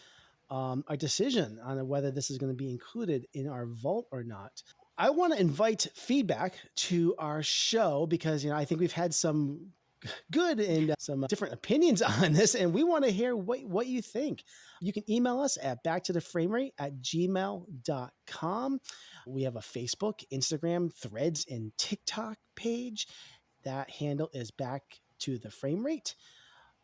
our decision on whether this is going to be included in our vault or not. I want to invite feedback to our show because, you know, I think we've had some good and some different opinions on this, and we want to hear what you think. You can email us at backtotheframerate@gmail.com. We have a Facebook, Instagram, Threads, and TikTok page. That handle is Back to the Frame Rate.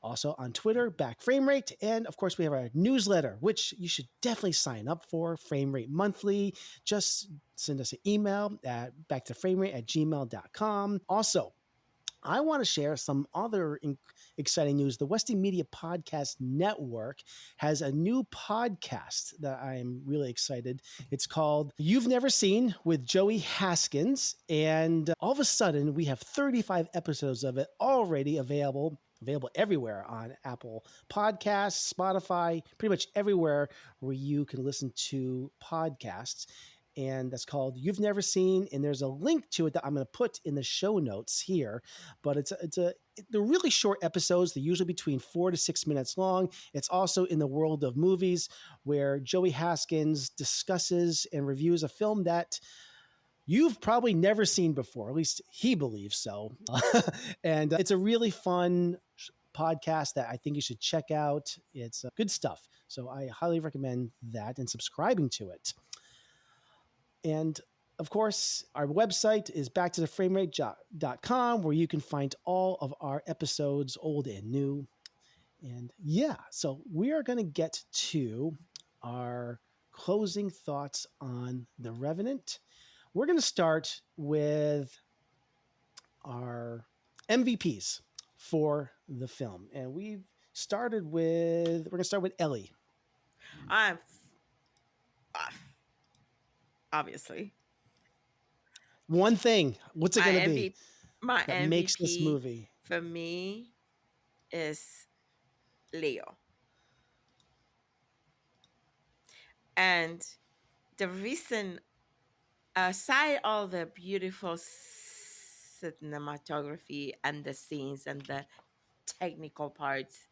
Also on Twitter, Back Frame Rate. And of course, we have our newsletter, which you should definitely sign up for, Frame Rate Monthly. Just send us an email at backtoFrameRate@gmail.com. Also, I want to share some other exciting news. The Westing Media Podcast Network has a new podcast that I'm really excited. It's called You've Never Seen with Joey Haskins. And all of a sudden, we have 35 episodes of it already available everywhere on Apple Podcasts, Spotify, pretty much everywhere where you can listen to podcasts. And that's called You've Never Seen. And there's a link to it that I'm going to put in the show notes here. But they're really short episodes. They're usually between 4 to 6 minutes long. It's also in the world of movies where Joey Haskins discusses and reviews a film that you've probably never seen before. At least he believes so. And it's a really fun podcast that I think you should check out. It's good stuff. So I highly recommend that and subscribing to it. And of course, our website is backtotheframerate.com, where you can find all of our episodes, old and new. And yeah, so we are going to get to our closing thoughts on The Revenant. We're going to start with our MVPs for the film. And we're going to start with Ellie. Obviously. One thing. What's it going to be? My that MVP makes this movie for me is Leo. And the reason, aside all the beautiful cinematography and the scenes and the technical parts,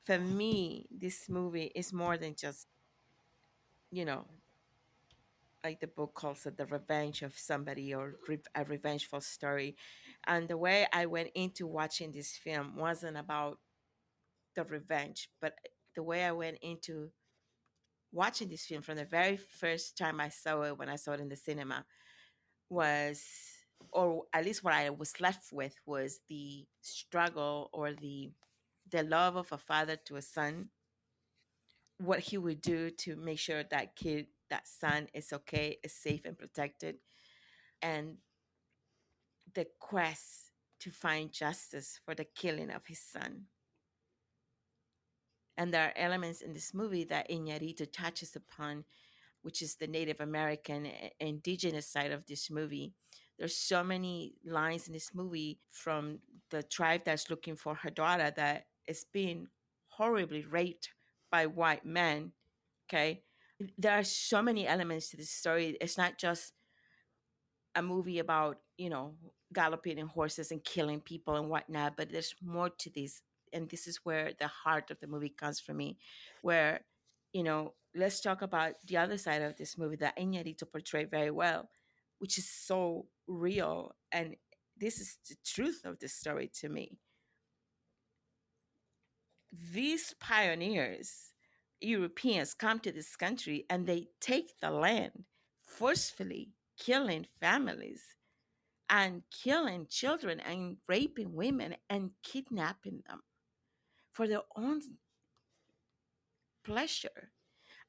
for me, this movie is more than just, you know, like the book calls it, the revenge of somebody or a revengeful story. And the way I went into watching this film wasn't about the revenge, but the way I went into watching this film from the very first time I saw it, when I saw it in the cinema, was, or at least what I was left with, was the struggle or the love of a father to a son, what he would do to make sure that son is okay, is safe and protected, and the quest to find justice for the killing of his son. And there are elements in this movie that Iñárritu touches upon, which is the Native American, indigenous side of this movie. There's so many lines in this movie from the tribe that's looking for her daughter that is being horribly raped by white men. Okay. There are so many elements to this story. It's not just a movie about, galloping in horses and killing people and whatnot, but there's more to this. And this is where the heart of the movie comes for me, where, let's talk about the other side of this movie that Iñárritu portrayed very well, which is so real. And this is the truth of the story to me. These pioneers, Europeans, come to this country and they take the land, forcefully killing families and killing children and raping women and kidnapping them for their own pleasure.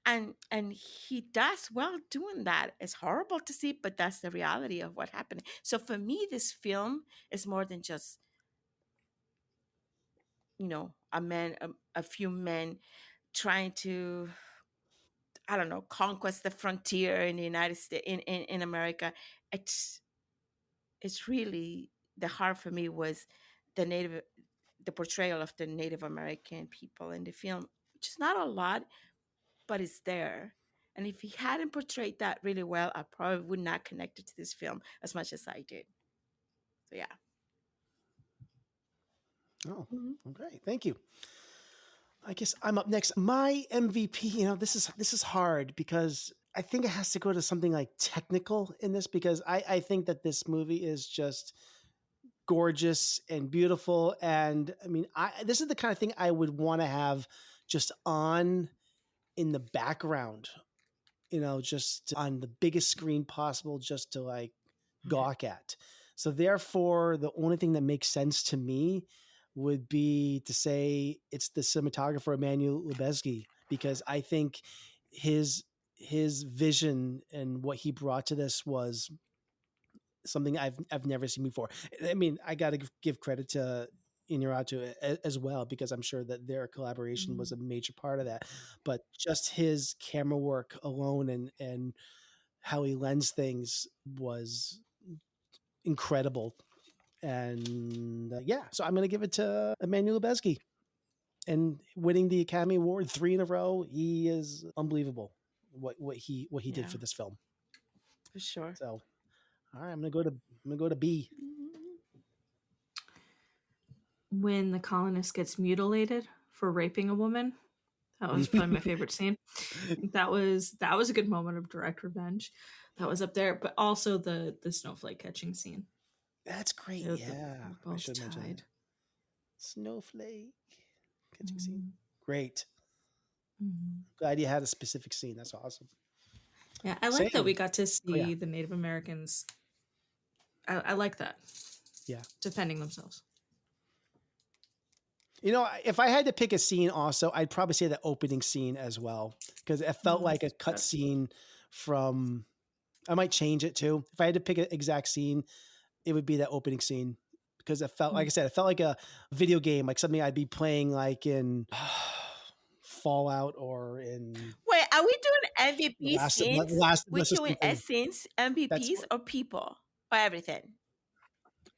And he does well doing that. It's horrible to see, but that's the reality of what happened. So for me, this film is more than just, a few men trying to, I don't know, conquest the frontier in the United States, in America. It's really, the heart for me was the portrayal of the Native American people in the film. Just not a lot, but it's there. And if he hadn't portrayed that really well, I probably would not connect it to this film as much as I did. So yeah. Oh, Mhm. okay. Thank you. I guess I'm up next. My MVP, this is hard because I think it has to go to something like technical in this, because I think that this movie is just gorgeous and beautiful. And I mean, this is the kind of thing I would want to have just on in the background, just on the biggest screen possible, just to like gawk at. So therefore, the only thing that makes sense to me would be to say it's the cinematographer Emmanuel Lubezki, because I think his vision and what he brought to this was something I've never seen before. I mean, I got to give credit to Iñárritu as well, because I'm sure that their collaboration was a major part of that. But just his camera work alone and how he lens things was incredible. And so I'm going to give it to Emmanuel Lubezki. And winning the Academy Award 3 in a row, he is unbelievable. What he did for this film. For sure. So, all right, I'm gonna go to B. When the colonist gets mutilated for raping a woman, that was probably my favorite scene. That was a good moment of direct revenge. That was up there, but also the snowflake catching scene. That's great. Yeah, I should mention that. Snowflake catching scene. Great. Glad you had a specific scene. That's awesome. Yeah, I like that we got to see the Native Americans. I like that. Yeah, defending themselves. If I had to pick a scene also, I'd probably say the opening scene as well, because it felt like a cut scene from, I might change it too. If I had to pick an exact scene, it would be that opening scene, because it felt, like I said, it felt like a video game, like something I'd be playing like in Fallout or in... Wait, are we doing MVP scenes? We're doing scenes, MVPs, or people, or everything?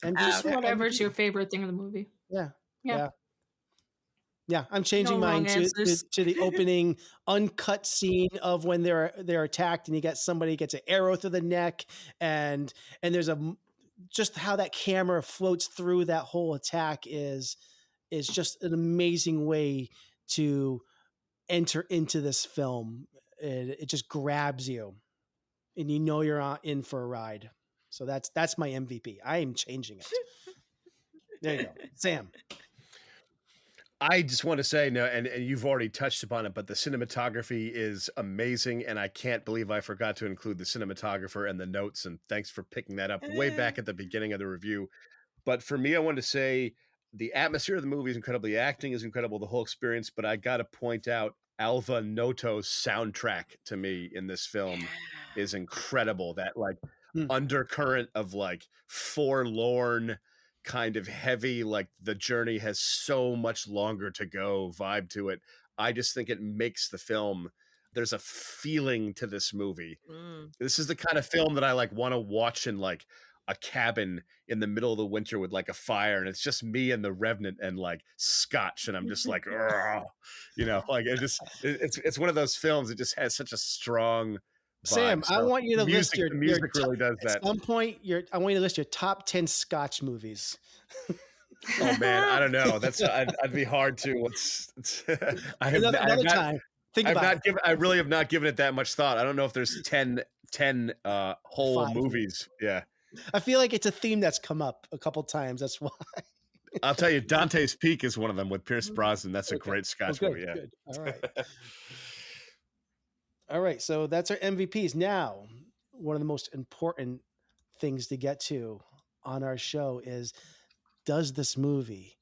And just whatever's your favorite thing in the movie. Yeah, I'm changing mine to the opening uncut scene of when they're attacked, and you got somebody gets an arrow through the neck, and there's just how that camera floats through that whole attack is just an amazing way to enter into this film. It just grabs you, and you're in for a ride. So that's my MVP. I am changing it. There you go, Sam. I just want to say, no, and you've already touched upon it, but the cinematography is amazing, and I can't believe I forgot to include the cinematographer and the notes, and thanks for picking that up way back at the beginning of the review. But for me, I wanted to say the atmosphere of the movie is incredible, the acting is incredible, the whole experience, but I got to point out Alva Noto's soundtrack to me in this film is incredible. That like undercurrent of like forlorn, kind of heavy, like the journey has so much longer to go vibe to it. I just think it makes the film, there's a feeling to this movie. This is the kind of film that I like want to watch in like a cabin in the middle of the winter with like a fire, and it's just me and the Revenant and like scotch, and I'm just like like it's one of those films that just has such a strong vibe. Sam, I want you to list the music really does that. At some point, I want you to list your top 10 Scotch movies. Oh man, I don't know. That's I'd be hard to. I really have not given it that much thought. I don't know if there's 10 whole 5 movies. Yeah, I feel like it's a theme that's come up a couple times. That's why. I'll tell you, Dante's Peak is one of them with Pierce Brosnan. That's a great Scotch movie. Yeah. Good. All right. All right, so that's our MVPs. Now, one of the most important things to get to on our show is, does this movie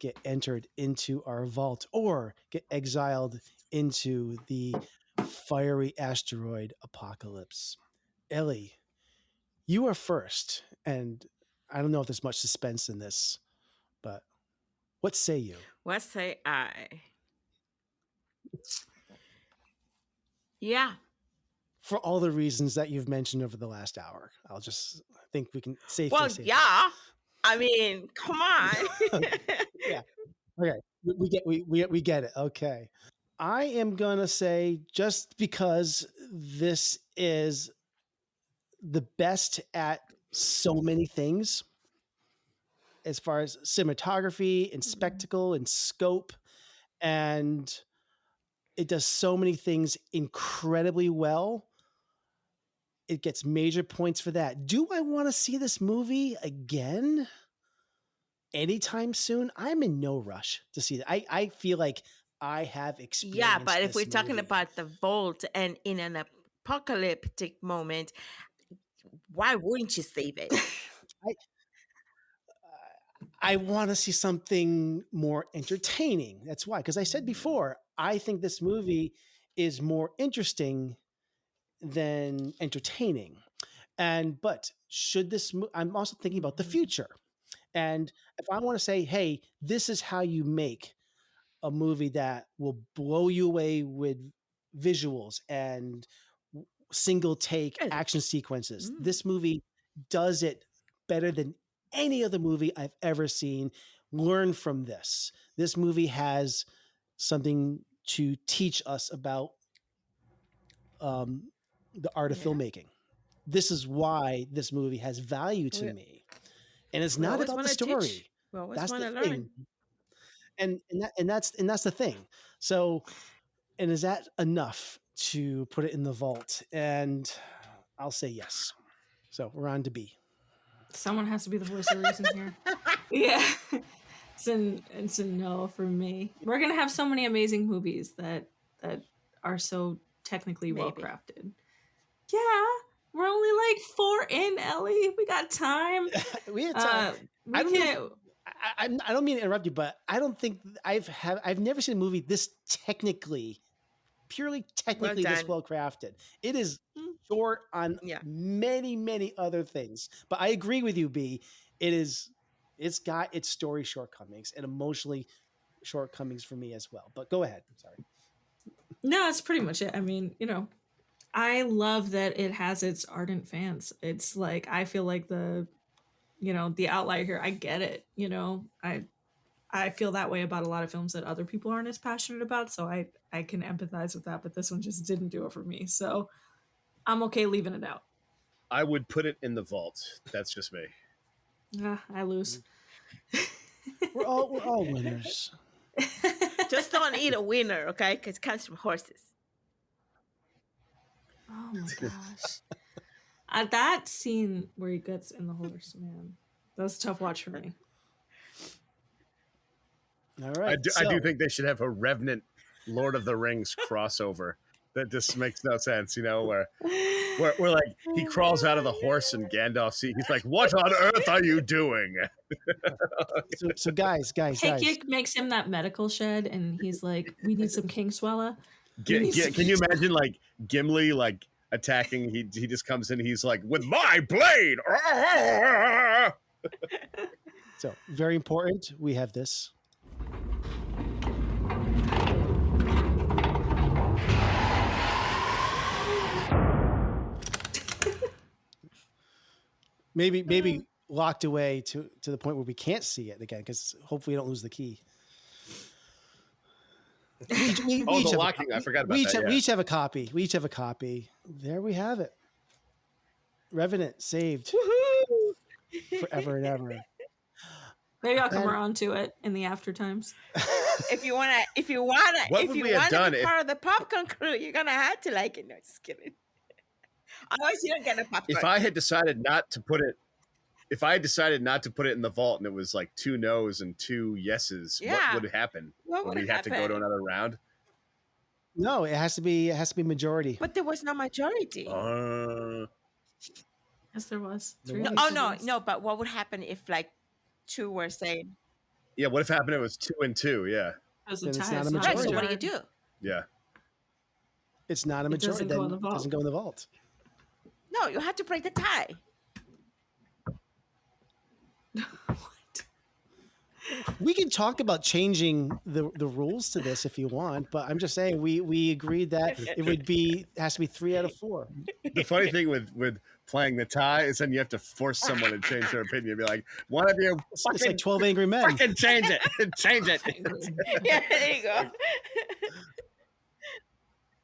get entered into our vault or get exiled into the fiery asteroid apocalypse. Ellie, you are first, and I don't know if there's much suspense in this, but what say you? What say I? Yeah. For all the reasons that you've mentioned over the last hour, I'll just think we can safely Well, say yeah. I mean, come on. yeah. Okay. We get it. Okay. I am gonna say just because this is the best at so many things as far as cinematography and spectacle and scope, and it does so many things incredibly well. It gets major points for that. Do I want to see this movie again anytime soon? I'm in no rush to see it. I feel like I have experienced. Yeah, but if this we're talking movie. about the vault and in an apocalyptic moment, why wouldn't you save it? I want to see something more entertaining. That's why, because I said before, I think this movie is more interesting than entertaining. But should this? I'm also thinking about the future, and if I want to say, hey, this is how you make a movie that will blow you away with visuals and single take Good. action sequences. This movie does it better than any other movie I've ever seen. Learn from this. This movie has something to teach us about the art of filmmaking. This is why this movie has value to me, and it's We not always about the want to story. teach. We always That's want the to thing, learn. and that's the thing. So, and is that enough to put it in the vault? And I'll say yes. So we're on to B. Someone has to be the voice of reason here. Yeah. It's a no for me. We're gonna have so many amazing movies that are so technically well Maybe. crafted. Yeah. We're only like 4 in, Ellie. We got time. We had time. We I don't can't. know I don't mean to interrupt you, but I don't think I've never seen a movie this purely technically this done. well crafted. It is short on Yeah. many other things, but I agree with you, B. It's got its story shortcomings and emotionally shortcomings for me as well. But go ahead. I'm sorry. No, that's pretty much it. I mean, I love that it has its ardent fans. It's like I feel like the outlier here. I get it. I feel that way about a lot of films that other people aren't as passionate about, so I can empathize with that, but this one just didn't do it for me. So I'm okay leaving it out. I would put it in the vault. That's just me. I lose. We're all winners. Just don't eat a winner, okay? Because it comes from horses. Oh my gosh. That scene where he gets in the horse, man. That was a tough watch for me. All right. I do think they should have a Revenant Lord of the Rings crossover. That just makes no sense, where like he crawls out of the horse and Gandalf he's like, "What on earth are you doing?" So guys. Hayek makes him that medical shed, and he's like, "We need some king swella." Can you imagine like Gimli like attacking? He just comes in. He's like, "With my blade." So very important. We have this. Maybe locked away to the point where we can't see it again, because hopefully we don't lose the key. We the locking! I forgot about that. We each have a copy. We each have a copy. There we have it. Revenant saved. Woohoo! Forever and ever. Maybe I'll come around to it in the after times. If you wanna be part of the popcorn crew, you're gonna have to like it. No, just kidding. Otherwise, you don't get a popcorn. If I had decided not to put it in the vault, and it was like 2 no's and 2 yeses, what would happen? Would we have to go to another round? No, it has to be majority. But there was no majority. Yes, there was. No, but what would happen if like 2 were saying? Yeah, what if happened? It was 2 and 2. Yeah, As Then a it's tie, not a it's majority. Right. So what do you majority. do? yeah. It's not a It majority. doesn't go Then in the it vault. doesn't go in the vault. No, you have to break the tie. We can talk about changing the rules to this if you want, but I'm just saying we agreed that it has to be 3 out of 4. The funny thing with playing the tie is then you have to force someone to change their opinion. Be like, one of you It's like 12 Angry Men. fucking change it. Change it. Yeah, there you go.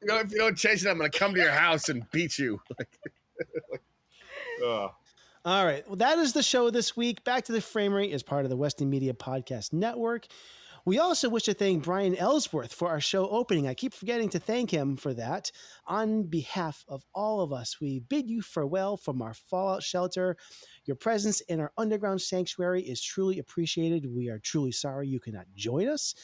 If you don't change it, I'm going to come to your house and beat you. Oh. All right. Well, that is the show this week. Back to the Frame Rate is part of the Weston Media Podcast Network. We also wish to thank Brian Ellsworth for our show opening. I keep forgetting to thank him for that. On behalf of all of us, we bid you farewell from our Fallout shelter. Your presence in our underground sanctuary is truly appreciated. We are truly sorry you cannot join us,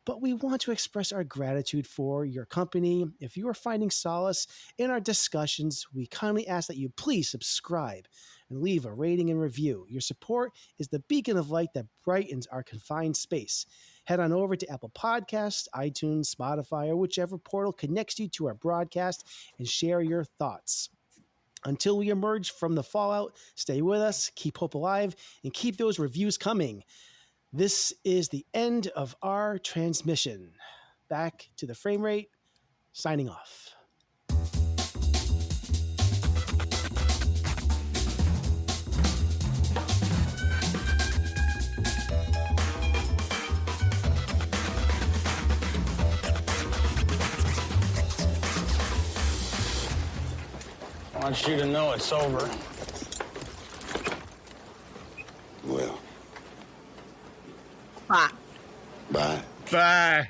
but we want to express our gratitude for your company. If you are finding solace in our discussions, we kindly ask that you please subscribe and leave a rating and review. Your support is the beacon of light that brightens our confined space. Head on over to Apple Podcasts, iTunes, Spotify, or whichever portal connects you to our broadcast and share your thoughts. Until we emerge from the fallout, stay with us, keep hope alive, and keep those reviews coming. This is the end of our transmission. Back to the Frame Rate, signing off. I want you to know it's over. Well, Bye. bye. Bye.